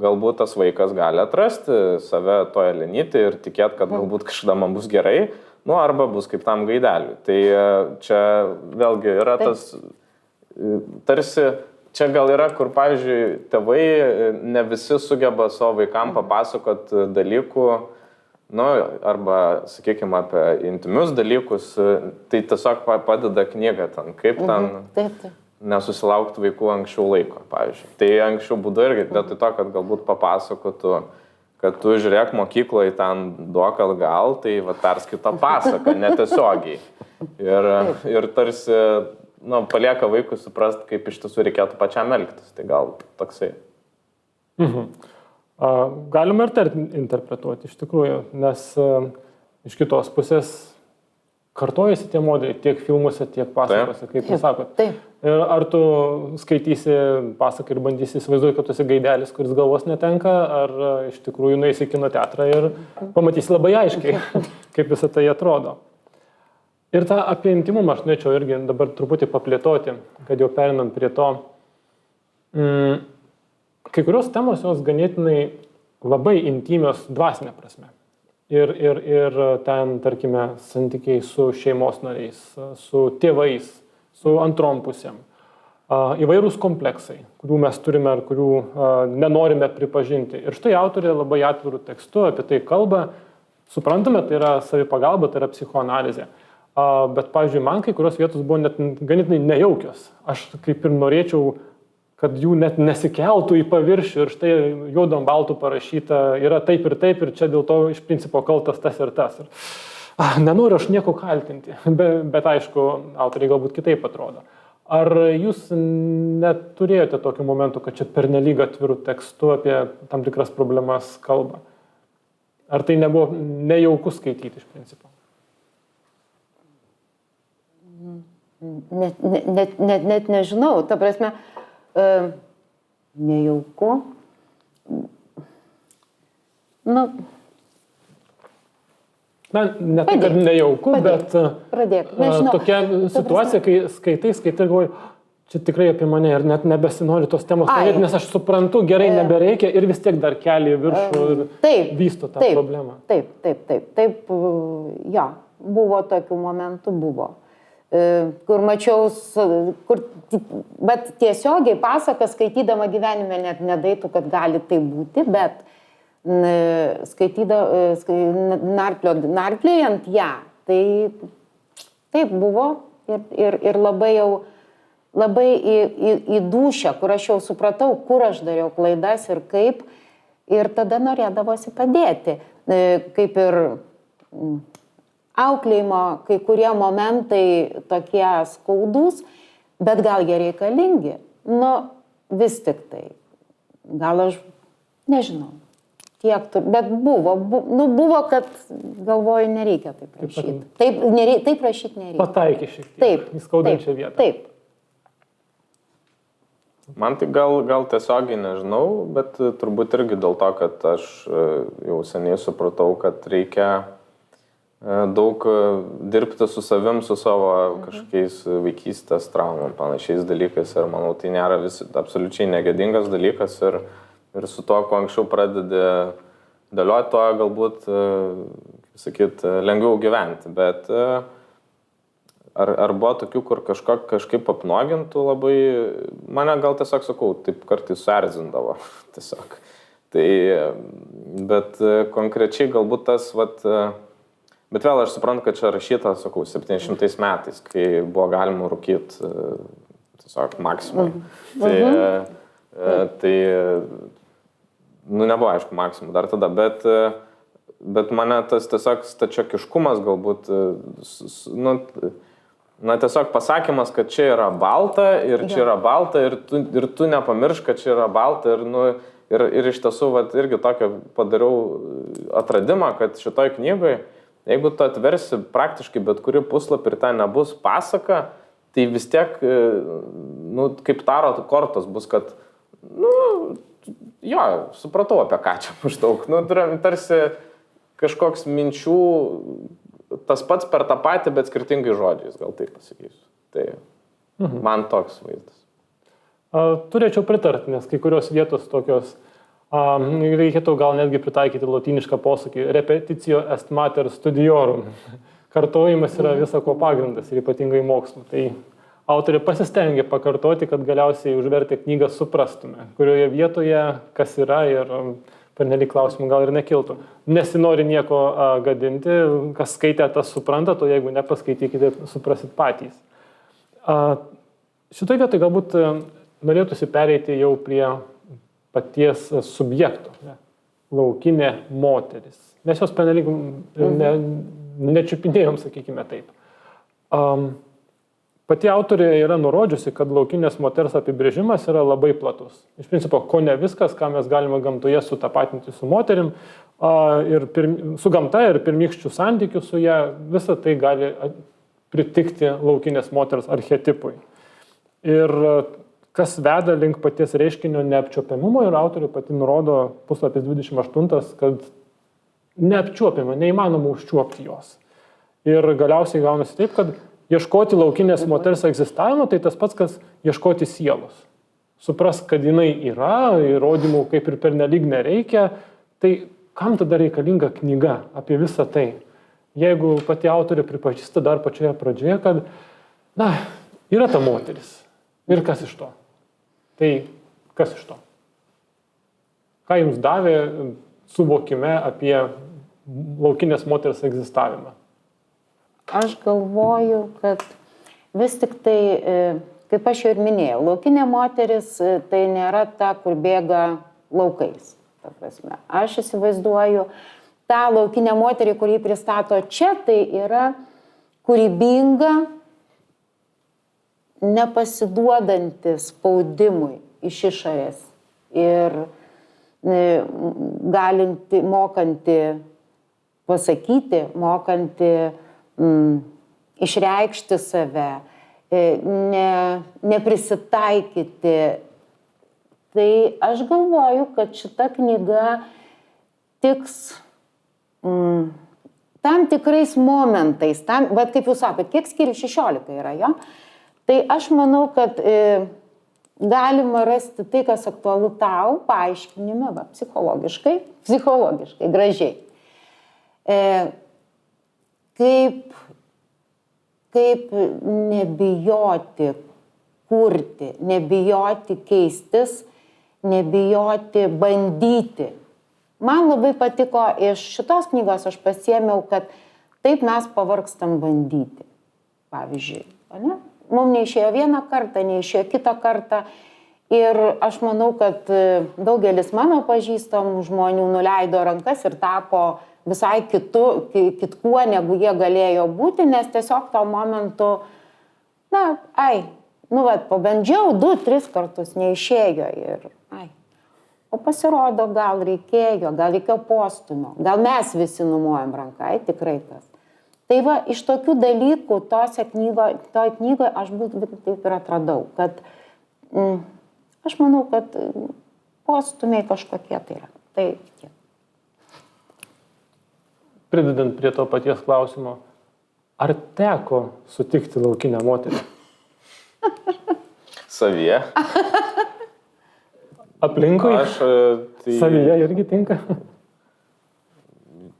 galbūt tas vaikas gali atrasti save to Elenytė ir tikėti, kad galbūt kažkada man bus gerai, arba bus kaip tam gaideliui. Tai čia vėlgi yra tas tarsi. Čia gal yra, kur, pavyzdžiui, tėvai ne visi sugeba savo vaikam papasakot dalykų, arba, sakykime, apie intimius dalykus, tai tiesiog padeda knyga ten, kaip ten nesusilaukti vaikų anksčiau laiko, pavyzdžiui. Tai anksčiau būdu irgi, vietoj to, kad galbūt papasakotų, kad tu žiūrėk mokykloje ten duok atgal, tai perskaito pasaką, netiesiogiai. Ir tarsi palieka vaikui suprast, kaip iš tiesų reikėtų pačiam elgtis. Tai gal toksai. Galima ir taip interpretuoti iš tikrųjų, nes iš kitos pusės kartojasi tie modeliai tiek filmuose, tiek pasakose, kaip jūs sakot. Taip. Ir ar tu skaitysi pasaką ir bandysi įsivaizduoti, kad tu esi gaidelis, kuris galvos netenka, ar iš tikrųjų nueisi į kino teatrą ir pamatysi labai aiškiai, kaip visą tai atrodo. Ir tą apie intimumą aš norėčiau irgi dabar truputį paplėtoti, kad jau perinant prie to. Kai kurios temos jos ganėtinai labai intymios dvasinė prasme. Ir ten, tarkime, santykiai su šeimos nariais, su tėvais, su antrom pusėm. Įvairūs kompleksai, kurių mes turime ar kurių nenorime pripažinti. Ir štai autorė labai atvirų tekstų apie tai kalba. Suprantame, tai yra savipagalba, tai yra psichoanalizė. Bet, pavyzdžiui, man kai kurios vietos buvo net ganėtinai nejaukios. Aš kaip ir norėčiau, kad jų net nesikeltų į paviršių ir štai juodom baltų parašyta yra taip ir čia dėl to iš principo kaltas tas ir tas. Ir, nenoriu aš nieko kaltinti, bet aišku, autoriai galbūt kitaip atrodo. Ar jūs neturėjote tokių momentų, kad čia pernelyg atvirų tekstų apie tam tikras problemas kalba? Ar tai nebuvo nejauku skaityti iš principo? Net nežinau, ta prasme, nejauku. Na, ne tai, kad nejauku, bet tokia situacija, kai skaitai, galvoji, čia tikrai apie mane ir net nebesinori tos temos kalbėti, nes aš suprantu, gerai nebereikia ir vis tiek dar keli viršų ir vysto tą problemą. Taip, jo, buvo tokių momentų, buvo. Kur mačiau, bet tiesiogiai pasaką skaitydama gyvenime net nedaitų, kad gali tai būti, bet narpliojant ją, tai taip buvo ir labai į dūšią, kur aš jau supratau, kur aš dariau klaidas ir kaip, ir tada norėdavosi padėti, kaip ir auklėjimo kai kurie momentai tokie skaudus, bet gal jie reikalingi. Nu, vis tik tai. Gal aš, nežinau, bet buvo, kad galvoju, nereikia taip rašyti. Taip rašyti nereikia. Pataikė šiek tiek į skaudančią vietą. Taip. Man tai gal tiesiogiai nežinau, bet turbūt irgi dėl to, kad aš jau seniai supratau, kad reikia daug dirbti su savim, su savo kažkokiais vaikystės traumom, panašiais dalykais ir manau, tai nėra absoliučiai negėdingas dalykas ir su to, kuo anksčiau pradedi dėlioti, to galbūt, lengviau gyventi, bet ar buvo tokių, kur kažkaip apnuogintų labai, mane gal tiesiog sakau, taip kartais suerzindavo tiesiog. Tai, bet konkrečiai galbūt tas, bet vėl aš suprantu, kad čia rašyta, sakau, 700 metais, kai buvo galima rūkyti tiesiog maksimum. Tai nebuvo, aišku, maksimum dar tada, bet mane tas tiesiog stačiokiškumas galbūt, tiesiog pasakymas, kad čia yra balta ir čia yra balta ir tu nepamiršk, kad čia yra balta ir iš tiesų irgi tokio padariau atradimą, kad šitoj knygoj jeigu tu atversi praktiškai bet kurį puslapį ir ten nebus pasaka, tai vis tiek, kaip taro kortos bus, kad, supratau apie ką čia maždaug. Tarsi kažkoks minčių, tas pats per tą patį, bet skirtingai žodžiais, gal taip pasakysiu. Tai man toks vaizdas. Turėčiau pritarti, nes kai kurios vietos tokios, reikėtų gal netgi pritaikyti lotynišką posakį repetitio est mater studiorum. Kartojimas yra visako pagrindas ir ypatingai mokslo. Tai autorė pasistengė pakartoti, kad galiausiai užvertę knygą suprastume, kurioje vietoje kas yra ir pernelyg klausimų gal ir nekiltų. Nesinori nieko gadinti, kas skaitė, tas supranta, o jeigu nepaskaitykite, suprasit patys. Šitoj vietoj galbūt norėtųsi pereiti jau prie paties subjekto, laukinė moteris. Mes jos pernelyg nečiupinėjom, sakykime taip. Pati autorė yra nurodžiusi, kad laukinės moters apibrėžimas yra labai platus. Iš principo, ko ne viskas, ką mes galime gamtoje sutapatinti su moterim, su gamta ir pirmykščių santykių su ją, visa tai gali pritikti laukinės moters archetipui. Ir kas veda link paties reiškinio neapčiuopiamumo, ir autorė pati nurodo puslapis 28, kad neapčiuopiama, neįmanoma užčiuopti jos. Ir galiausiai gaunasi taip, kad ieškoti laukinės moters egzistavimo, tai tas pats, kas ieškoti sielos. Supras, kad jinai yra, įrodymų kaip ir pernelyg nereikia, tai kam tada reikalinga knyga apie visą tai? Jeigu pati autorė pripažįsta dar pačioje pradžioje, kad, yra ta moteris. Ir kas iš to? Tai kas iš to? Ką jums davė suvokime apie laukinės moters egzistavimą? Aš galvoju, kad vis tik tai, kaip aš jau ir minėjau, laukinė moteris tai nėra ta, kur bėga laukais. Ta prasme. Aš įsivaizduoju, tą laukinę moterį, kurį pristato čia, tai yra kūrybinga, nepasiduodanti spaudimui iš išorės ir galinti, mokanti pasakyti, mokanti išreikšti save, neprisitaikyti. Tai aš galvoju, kad šita knyga tiks tam tikrais momentais, bet kaip jūs sakot, kiek skyrių 16 yra, jo? Tai aš manau, kad galima rasti tai, kas aktualu tau, paaiškinime, psichologiškai, gražiai. Kaip nebijoti kurti, nebijoti keistis, nebijoti bandyti. Man labai patiko iš šitos knygos, aš pasiėmiau, kad taip mes pavargstam bandyti. Pavyzdžiui, ne? Mums neišėjo vieną kartą, neišėjo kitą kartą. Ir aš manau, kad daugelis mano pažįstamų žmonių nuleido rankas ir tapo visai kitkuo, negu jie galėjo būti, nes tiesiog to momentu, pabandžiau 2-3 kartus, neišėjo ir, o pasirodo, gal reikėjo postumio, gal mes visi numojam ranką, tikrai tas. Tai va, iš tokių dalykų toj knygoje aš taip ir atradau, kad aš manau, kad postumiai kažkokie tai yra. Tai tiek. Pridedant prie to paties klausimo, ar teko sutikti laukinę moterį? Savyje. Aplinkui? Savyje irgi tinka?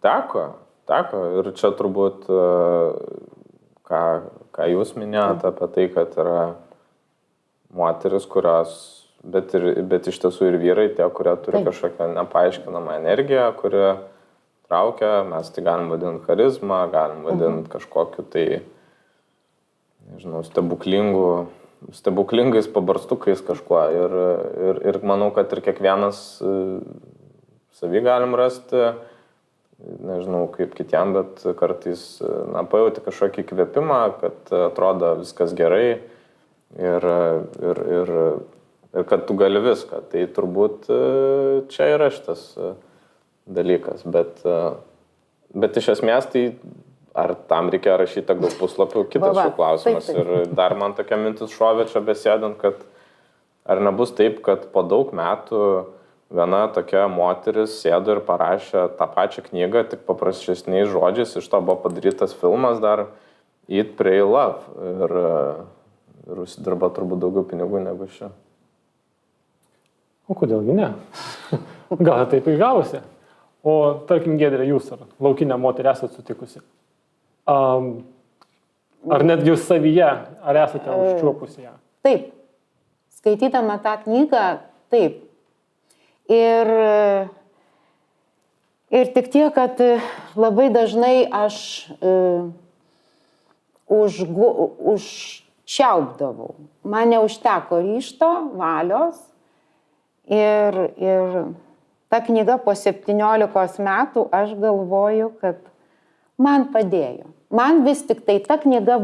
Teko. Ir čia turbūt, ką jūs minėjote apie tai, kad yra moteris, kurios, bet iš tiesų ir vyrai, tie, kurie turi kažkokią nepaaiškinamą energiją, kuri traukia, mes tai galim vadinti charizmą, galim vadinti kažkokiu tai, nežinau, stebuklingais pabarstukais kažkuo. Ir manau, kad ir kiekvienas savį galim rasti, nežinau kaip kitiem, bet kartais pajauti kažkokį įkvėpimą, kad atrodo viskas gerai ir kad tu gali viską. Tai turbūt čia yra šitas dalykas, bet iš esmės tai ar tam reikia rašyti tiek daug puslapių, kitas šių klausimas. Ir dar man tokia mintis šovė čia besėdant, kad ar nebus taip, kad po daug metų viena tokia moteris sėdo ir parašė tą pačią knygą, tik paprasčiausiais žodžiais, iš to buvo padarytas filmas dar Eat, Pray, Love ir užsidirba turbūt daugiau pinigų negu šio. O kodėlgi ne? Gal taip ir gavosi? O tarkim, Giedrė, jūs ar laukinę moterį esate sutikusi? Ar net jūs savyje, ar esate užčiuopusi ją? Taip. Skaitydama tą knygą, taip. Ir tik tiek, kad labai dažnai aš užčiaupdavau. Man neužteko ryžto, valios ir ta knyga po 17 metų, aš galvoju, kad man padėjo. Man vis tik tai ta knyga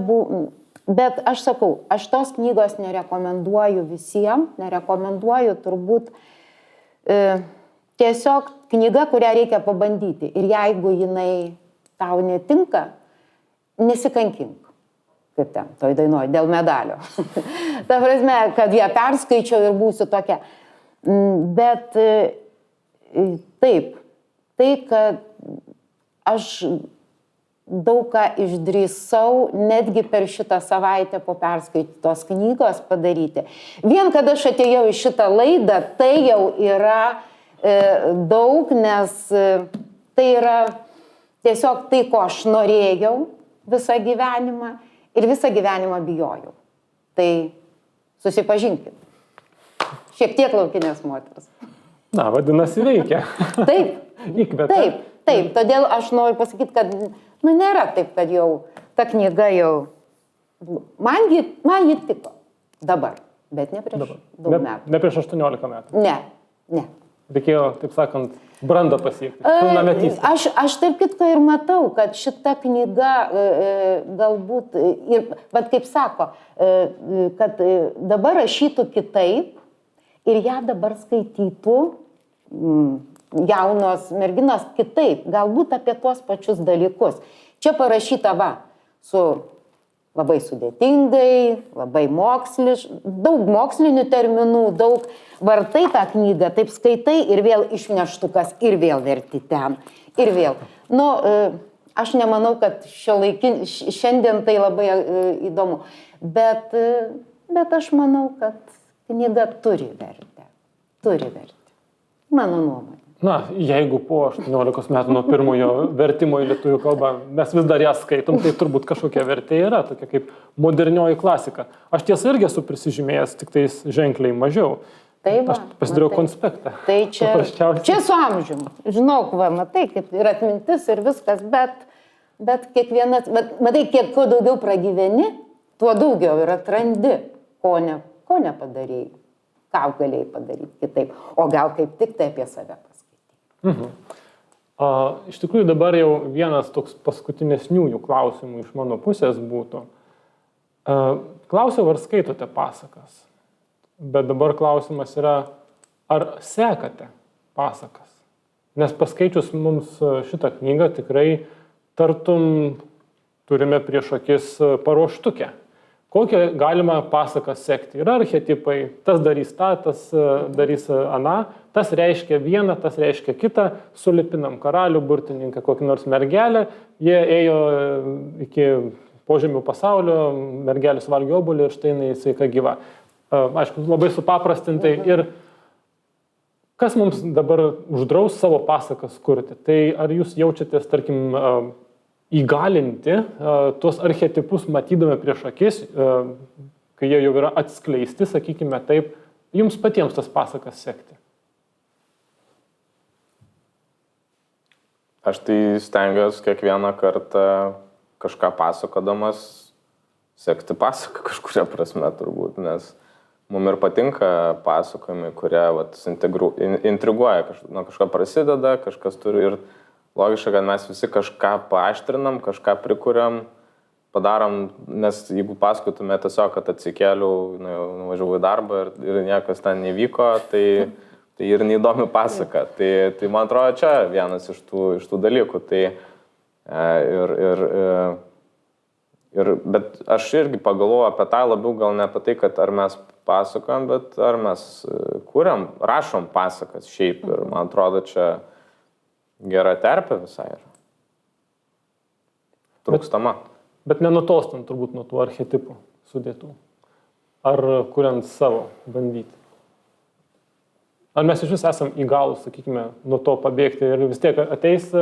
Bet aš sakau, aš tos knygos nerekomenduoju visiems, nerekomenduoju turbūt tiesiog knyga, kurią reikia pabandyti. Ir jeigu jinai tau netinka, nesikankink. Kaip ten, toj dainoj, dėl medalio. Ta prasme, kad ją perskaičiau ir būsiu tokia. Bet taip, tai, kad aš daug ką išdrįsau, netgi per šitą savaitę po perskaitytos knygos padaryti. Vien, kad aš atėjau į šitą laidą, tai jau yra daug, nes tai yra tiesiog tai, ko aš norėjau visą gyvenimą. Ir visą gyvenimą bijojau. Tai susipažinkim. Šiek tiek laukinės moters. Na, vadinasi, veikia. Taip. Įkvepia. Taip. Todėl aš noriu pasakyti, kad nėra taip, kad jau ta knyga jau... Man ji tiko dabar, bet ne prieš daug metų. Ne prieš 18 metų. Ne. Reikėjo, taip sakant, brandą pasiekti. Pilnametystę. Aš taip kitko ir matau, kad šita knyga galbūt, ir, bet kaip sako, kad dabar rašytų kitaip ir ją dabar skaitytų jaunos merginos kitaip, galbūt apie tuos pačius dalykus. Čia parašyta su labai sudėtingai, labai daug mokslinių terminų, daug vartai tą knygą, taip skaitai ir vėl išneštukas, ir vėl verti ten, ir vėl. Aš nemanau, kad šiandien tai labai įdomu, bet aš manau, kad knyga turi vertę, mano nuomonė. Na, jeigu po 18 metų nuo pirmojo vertimo į lietuvių kalbą mes vis dar ją skaitom, tai turbūt kažkokia vertė yra, tokia kaip modernioji klasika. Aš tiesa irgi esu prisižymėjęs, tik tais ženkliai mažiau. Taip, aš pasidariau konspektą. Tai čia su amžiumi. Žinok, matai, kaip ir atmintis ir viskas, bet kiekvienas, matai, kiek kuo daugiau pragyveni, tuo daugiau ir atrandi, ko nepadarėjai, ką galėjai padaryti kitaip, o gal kaip tik tai apie save pasakyti. Iš tikrųjų dabar jau vienas toks paskutinesniųjų klausimų iš mano pusės būtų. Klausiau, ar skaitote pasakas, bet dabar klausimas yra, ar sekate pasakas. Nes paskaičius mums šitą knygą tikrai tartum turime prieš akis paruoštukę. Kokią galima pasaką sekti? Yra archetipai, tas darys tą, tas darys aną, tas reiškia vieną, tas reiškia kitą, sulipinam karalių, burtininką, kokį nors mergelę, jie ėjo iki požemių pasaulio, mergelis valgė obuolį ir štai jinai sveika gyva. Aišku, labai supaprastintai. Ir kas mums dabar uždraus savo pasakas kurti? Tai ar jūs jaučiatės, tarkim, įgalinti tuos archetipus matydami prieš akis, kai jie jau yra atskleisti, sakykime taip, jums patiems tas pasakas sekti? Aš tai stengiuosi kiekvieną kartą kažką pasakodamas sekti pasaką kažkuria prasme turbūt, nes mums ir patinka pasakojimai, kurie intriguoja, nuo kažko prasideda, kažkas turi ir logiška, kad mes visi kažką paaštrinam, kažką prikuriam, padarom, nes jeigu pasakotume tiesiog, kad atsikėliau, nuvažiavau į darbą ir niekas ten nevyko, tai ir neįdomi pasaka. Tai man atrodo, čia vienas iš tų dalykų. Bet aš irgi pagalvoju apie tą labiau, gal ne apie tai, kad ar mes pasakojam, bet ar mes kuriam, rašom pasakas šiaip. Ir man atrodo, čia gera terpė visai yra. Trūkstama. Bet nenutolstant turbūt nuo tų archetipų sudėtų. Ar kuriant savo bandyti? Ar mes iš vis esam įgalūs, sakykime, nuo to pabėgti ir vis tiek ateis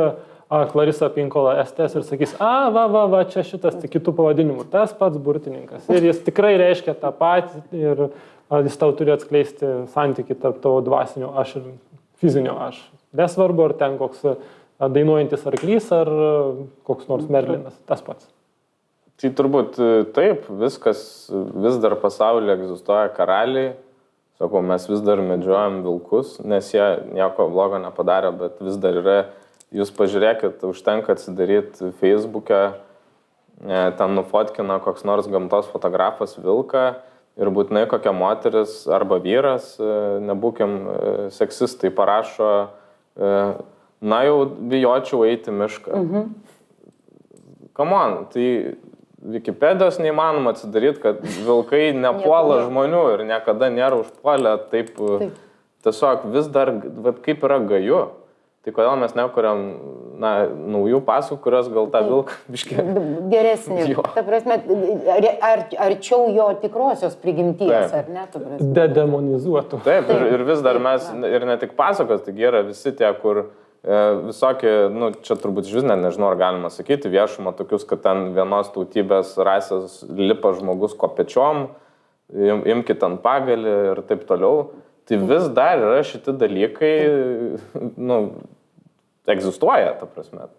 Clarissa Pinkola STS ir sakys, va, čia šitas tik kitų pavadinimų, tas pats burtininkas. Ir jis tikrai reiškia tą patį ir jis tau turi atskleisti santykį tarp tavo dvasinio aš ir fizinio aš. Nesvarbu, ar ten koks dainuojantis arklys, ar koks nors Merlinas, tas pats. Tai turbūt taip, viskas, vis dar pasaulyje egzistuoja karaliai, sakau, mes vis dar medžiojam vilkus, nes jie nieko blogo nepadarė, bet vis dar yra, jūs pažiūrėkit, užtenka atsidaryti Facebook'e, ten nufotkina koks nors gamtos fotografas vilką ir būtinai kokia moteris arba vyras, nebūkim seksistai, parašo, na jau bijočiau eiti į mišką. Come on, tai Wikipedijos neįmanoma atsidaryti, kad vilkai nepuola žmonių ir niekada nėra užpuolę, taip tiesiog vis dar, kaip yra gaju. Tai kodėl mes nekuriam naujų pasų, kurios gal tą vilką biškį... Geresnį. Ta prasme, arčiau jo tikrosios prigimties, ar ne? Dedemonizuotų. Taip, ir vis dar mes, ir ne tik pasakos, tai yra visi tie, kur visokie, čia turbūt žinai, nežinau, ar galima sakyti, viešumą tokius, kad ten vienos tautybės rasės lipa žmogus kopečiom, imkit ant pagalį ir taip toliau. Tai vis dar yra šiti dalykai, egzistuoja, ta prasme.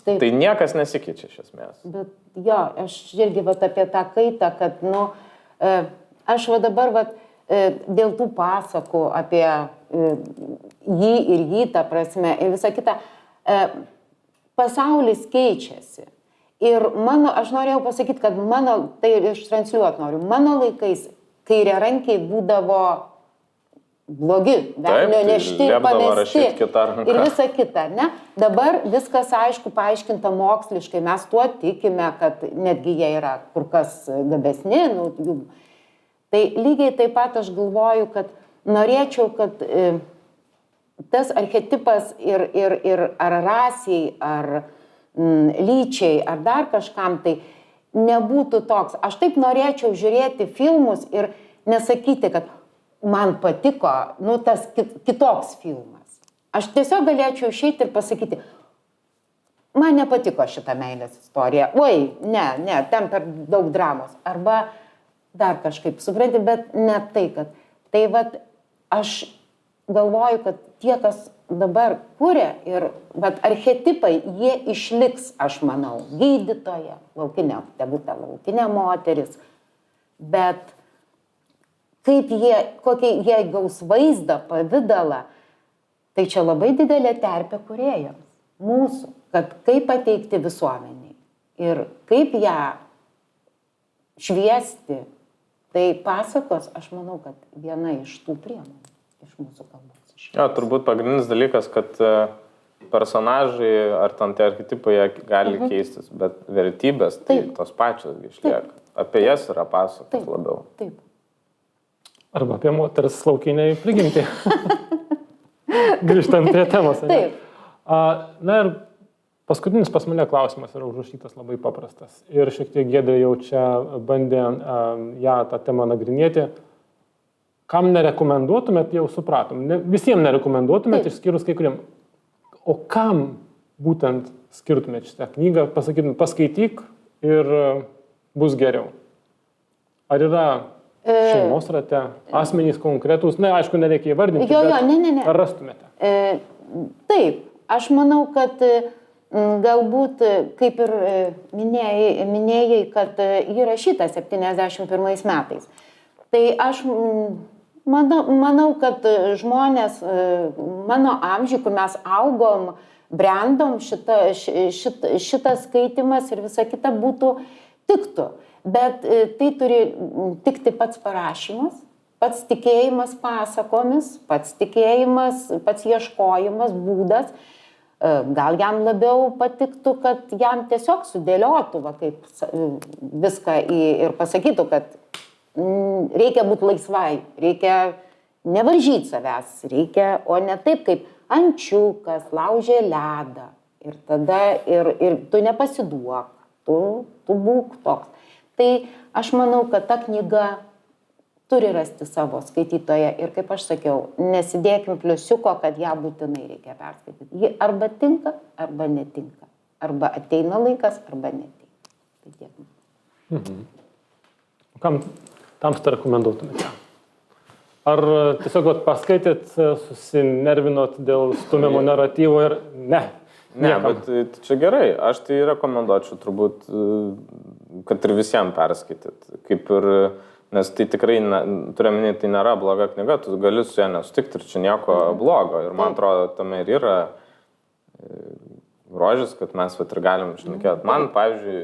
Tai niekas nesikeičia iš esmės. Bet jo, aš irgi apie tą kaitą, kad, aš dabar dėl tų pasakų apie jį ir jį, ta prasme, ir visą kitą, pasaulis keičiasi. Ir aš norėjau pasakyti, kad tai ištransliuot noriu, mano laikais kairiarankiai būdavo blogi, velnio nešti, pamesti ir visa kita, ne? Dabar viskas aišku paaiškinta moksliškai, mes tuo tikime, kad netgi jie yra kur kas gabesni. Tai lygiai taip pat aš galvoju, kad norėčiau, kad tas archetipas ir ar rasiai, ar lyčiai, ar dar kažkam tai nebūtų toks. Aš taip norėčiau žiūrėti filmus ir nesakyti, kad man patiko, tas kitoks filmas. Aš tiesiog galėčiau išeiti ir pasakyti, man nepatiko šita meilės istorija. Oi, ne, ten per daug dramos. Arba dar kažkaip, supranti, bet ne tai, kad... Tai aš galvoju, kad tie, kas dabar kuria ir archetipai, jie išliks, aš manau, gydytoja, laukinė moteris, bet kokį jie gaus vaizdą, pavidalą, tai čia labai didelė terpė kūrėjams, mūsų, kad kaip pateikti visuomeniai ir kaip ją šviesti, tai pasakos, aš manau, kad viena iš tų priemonių iš mūsų kalbos. Jo, turbūt pagrindinis dalykas, kad personažai ar ten tie archetipai gali keistis, bet vertybės tai tos pačios išlieka. Apie jas yra pasakos labiau. Taip. Arba apie moters laukiniai prigimtį. Grįžtant prie temos. Taip. Na ir paskutinis pas mane klausimas yra užrašytas labai paprastas. Ir šiek tiek Giedrė jau čia bandė ją tą temą nagrinėti. Kam nerekomenduotumėt, jau supratom. Visiems nerekomenduotumėt, išskyrus kai kuriem. O kam būtent skirtumėt šitą knygą? Pasakytum, paskaityk ir bus geriau. Ar yra šeimos rate, asmenys konkretūs, aišku, nereikia įvardinti, bet ar rastumėte? Taip, aš manau, kad galbūt, kaip ir minėjai, kad ji rašyta 71 metais. Tai aš manau, kad žmonės mano amžiui, kur mes augom, brendom, šitas skaitimas ir visa kita būtų tiktų. Bet tai turi tikti pats parašymas, pats tikėjimas pasakomis, pats tikėjimas, pats ieškojimas, būdas. Gal jam labiau patiktų, kad jam tiesiog sudėliotų kaip viską ir pasakytų, kad reikia būti laisvai, reikia nevaržyti savęs, o ne taip kaip ančiukas laužė ledą. Ir tada ir tu nepasiduok, tu būk toks. Tai aš manau, kad ta knyga turi rasti savo skaitytoją ir, kaip aš sakiau, nesidėkim pliusiuko, kad ją būtinai reikia perskaityti. Ji arba tinka, arba netinka. Arba ateina laikas, arba netinka. Tai tiek. Kam tamstą rekomenduotumėte? Ar tiesiog paskaitėt, susinervinot dėl stumiamo naratyvo ir ne? Ne, bet čia gerai. Aš tai rekomenduočiau turbūt, kad ir visiems perskaityt. Kaip ir, nes tai tikrai, turiuomenį, tai nėra bloga knyga, tu gali su ją nesutikti ir čia nieko blogo. Ir man atrodo, tame ir yra grožis, kad mes vat ir galim šnekėti. Man, pavyzdžiui,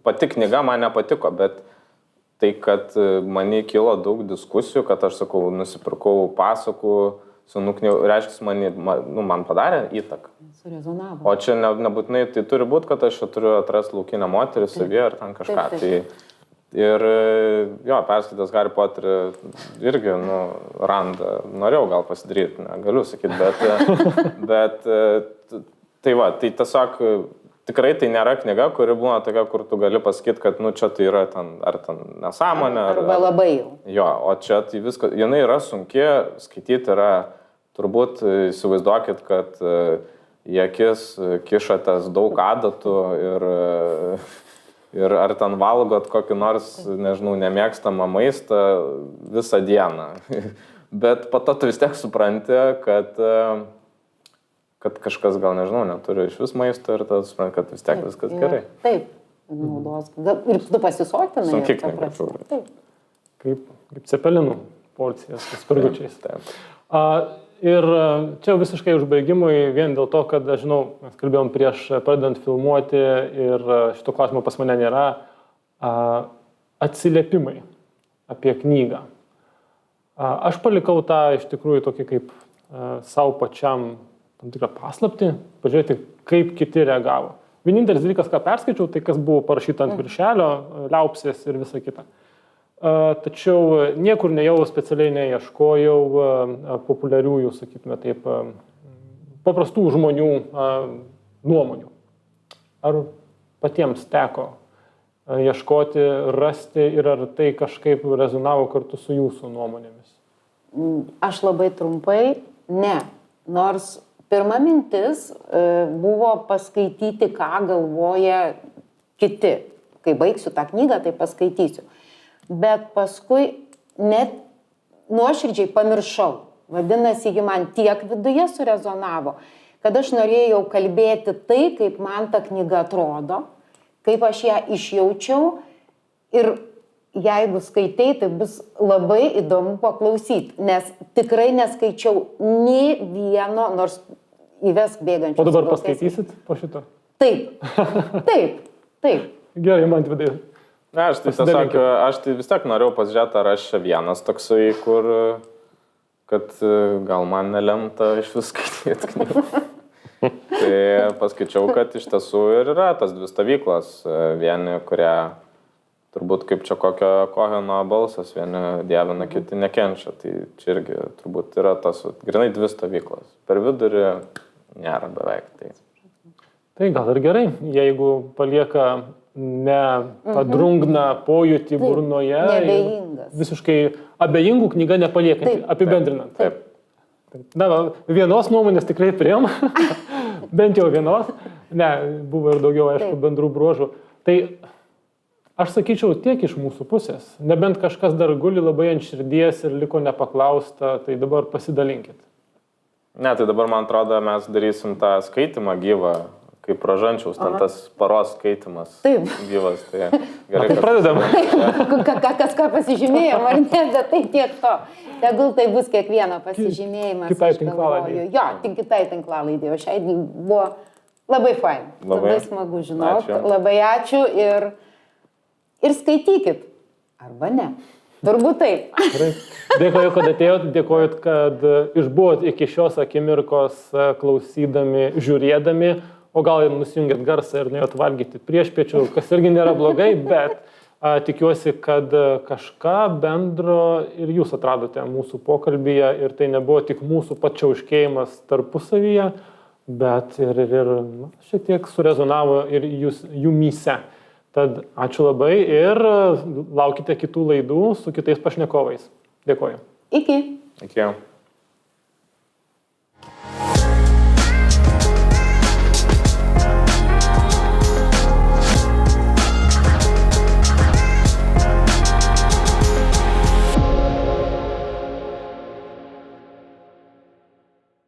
pati knyga man nepatiko, bet tai, kad man kilo daug diskusijų, kad aš sakau, nusipirkau pasakų, senų knygų, reiškia, man padarė įtaką. Surezonavo. O čia nebūtinai tai turi būti, kad aš čia turiu atrasti laukinę moterį savyje ar ten kažką. Taip. Ir jo, perskaitęs Harry Potterį irgi, randą, norėjau gal pasidaryti, negaliu sakyti, bet tai va, tai tiesiog tikrai tai nėra knyga, kuri būna tokia, kur tu gali pasakyti, kad, čia tai yra ten, ar ten nesąmonė. Arba labai jau. Jo, o čia tai viskas, jinai yra sunki, skaityti yra, turbūt įsivaizduokit, kad į akis kišatės daug adatų ir ar ten valgot kokį nors, nežinau, nemėgstamą maistą visą dieną. Bet po to tu vis tiek supranti, kad kažkas gal, nežinau, neturi iš vis maisto ir tada supranti, kad vis tiek viskas gerai. Taip, naudos. Ir tu pasisotinai. Sunkiai knyga. Taip. Kaip cepelinų porcijas su spirgučiais. Taip. Ir čia visiškai užbaigimui vien dėl to, kad, aš žinau, mes kalbėjom prieš pradedant filmuoti ir šito klausimo pas mane nėra, atsiliepimai apie knygą. Aš palikau tą iš tikrųjų tokį kaip savo pačiam tam tikrą paslaptį, pažiūrėti, kaip kiti reagavo. Vienintelis dalykas, ką perskaičiau, tai kas buvo parašyta ant viršelio, liaupsės ir visa kita. Tačiau niekur nejau specialiai neieškojau populiariųjų, sakytume taip, paprastų žmonių nuomonių. Ar patiems teko ieškoti, rasti ir ar tai kažkaip rezonavo kartu su jūsų nuomonėmis? Aš labai trumpai, ne. Nors pirma mintis buvo paskaityti, ką galvoja kiti. Kai baigsiu tą knygą, tai paskaitysiu. Bet paskui net nuoširdžiai pamiršau. Vadinasi, ji man tiek viduje surezonavo, kad aš norėjau kalbėti tai, kaip man ta knyga atrodo, kaip aš ją išjaučiau ir jeigu skaitai, tai bus labai įdomu paklausyti, nes tikrai neskaičiau nei vieno, nors įvesk bėgančius. O dabar paskaitysit po šito? Taip. Gerai, man vidai. Aš tai vis tiek norėjau pasižiūrėti, ar aš čia vienas toksai, kur, kad gal man nelemta iš vis skaityti knygų. Tai paskaičiau, kad iš tiesų ir yra tas dvi stovyklos. Vieni, kurie turbūt kaip čia kokio Koheno balsas, vieni dievina, kiti nekenčia. Tai čia irgi turbūt yra tas grinai dvi stovyklos. Per vidurį nėra beveik. Tai gal ir gerai, jeigu palieka ne padrungną pojūtį burnoje. Neabejingas. Visiškai abejingų knyga nepaliekanti, apibendrinant. Taip. Na, vienos nuomonės tikrai priėm, bent jau vienos. Ne, buvo ir daugiau, aišku, bendrų bruožų. Tai aš sakyčiau tiek iš mūsų pusės. Nebent kažkas dar guli labai ant širdies ir liko nepaklausta, tai dabar pasidalinkit. Ne, tai dabar, man atrodo, mes darysim tą skaitimą gyvą. Kaip Rožančiaus, ten tas paros skaitimas. Taip. Gyvas, tai gerai. Tai pradedam. Kas ką pasižymėjom, ar ne, bet tai tiek to. Tegul tai bus kiekvieno pasižymėjimas. Kitai tinklalaidai. Jo, tik kitai tinklalaidai. O šiai buvo labai fain. Labai smagu žinot. Ačiū. Labai ačiū ir skaitykit. Arba ne. Turbūt taip. Dėkoju, kad atėjot, dėkoju, kad išbuvot iki šios akimirkos klausydami, žiūrėdami. O gal ir nusijungėt garsą ir nuėjot valgyti priešpiečių, kas irgi nėra blogai, bet tikiuosi, kad kažką bendro ir jūs atradote mūsų pokalbyje ir tai nebuvo tik mūsų pačiauškėjimas tarpusavyje, bet ir šiek tiek surezonavo ir jumyse. Tad ačiū labai ir laukite kitų laidų su kitais pašnekovais. Dėkoju. Iki. Iki.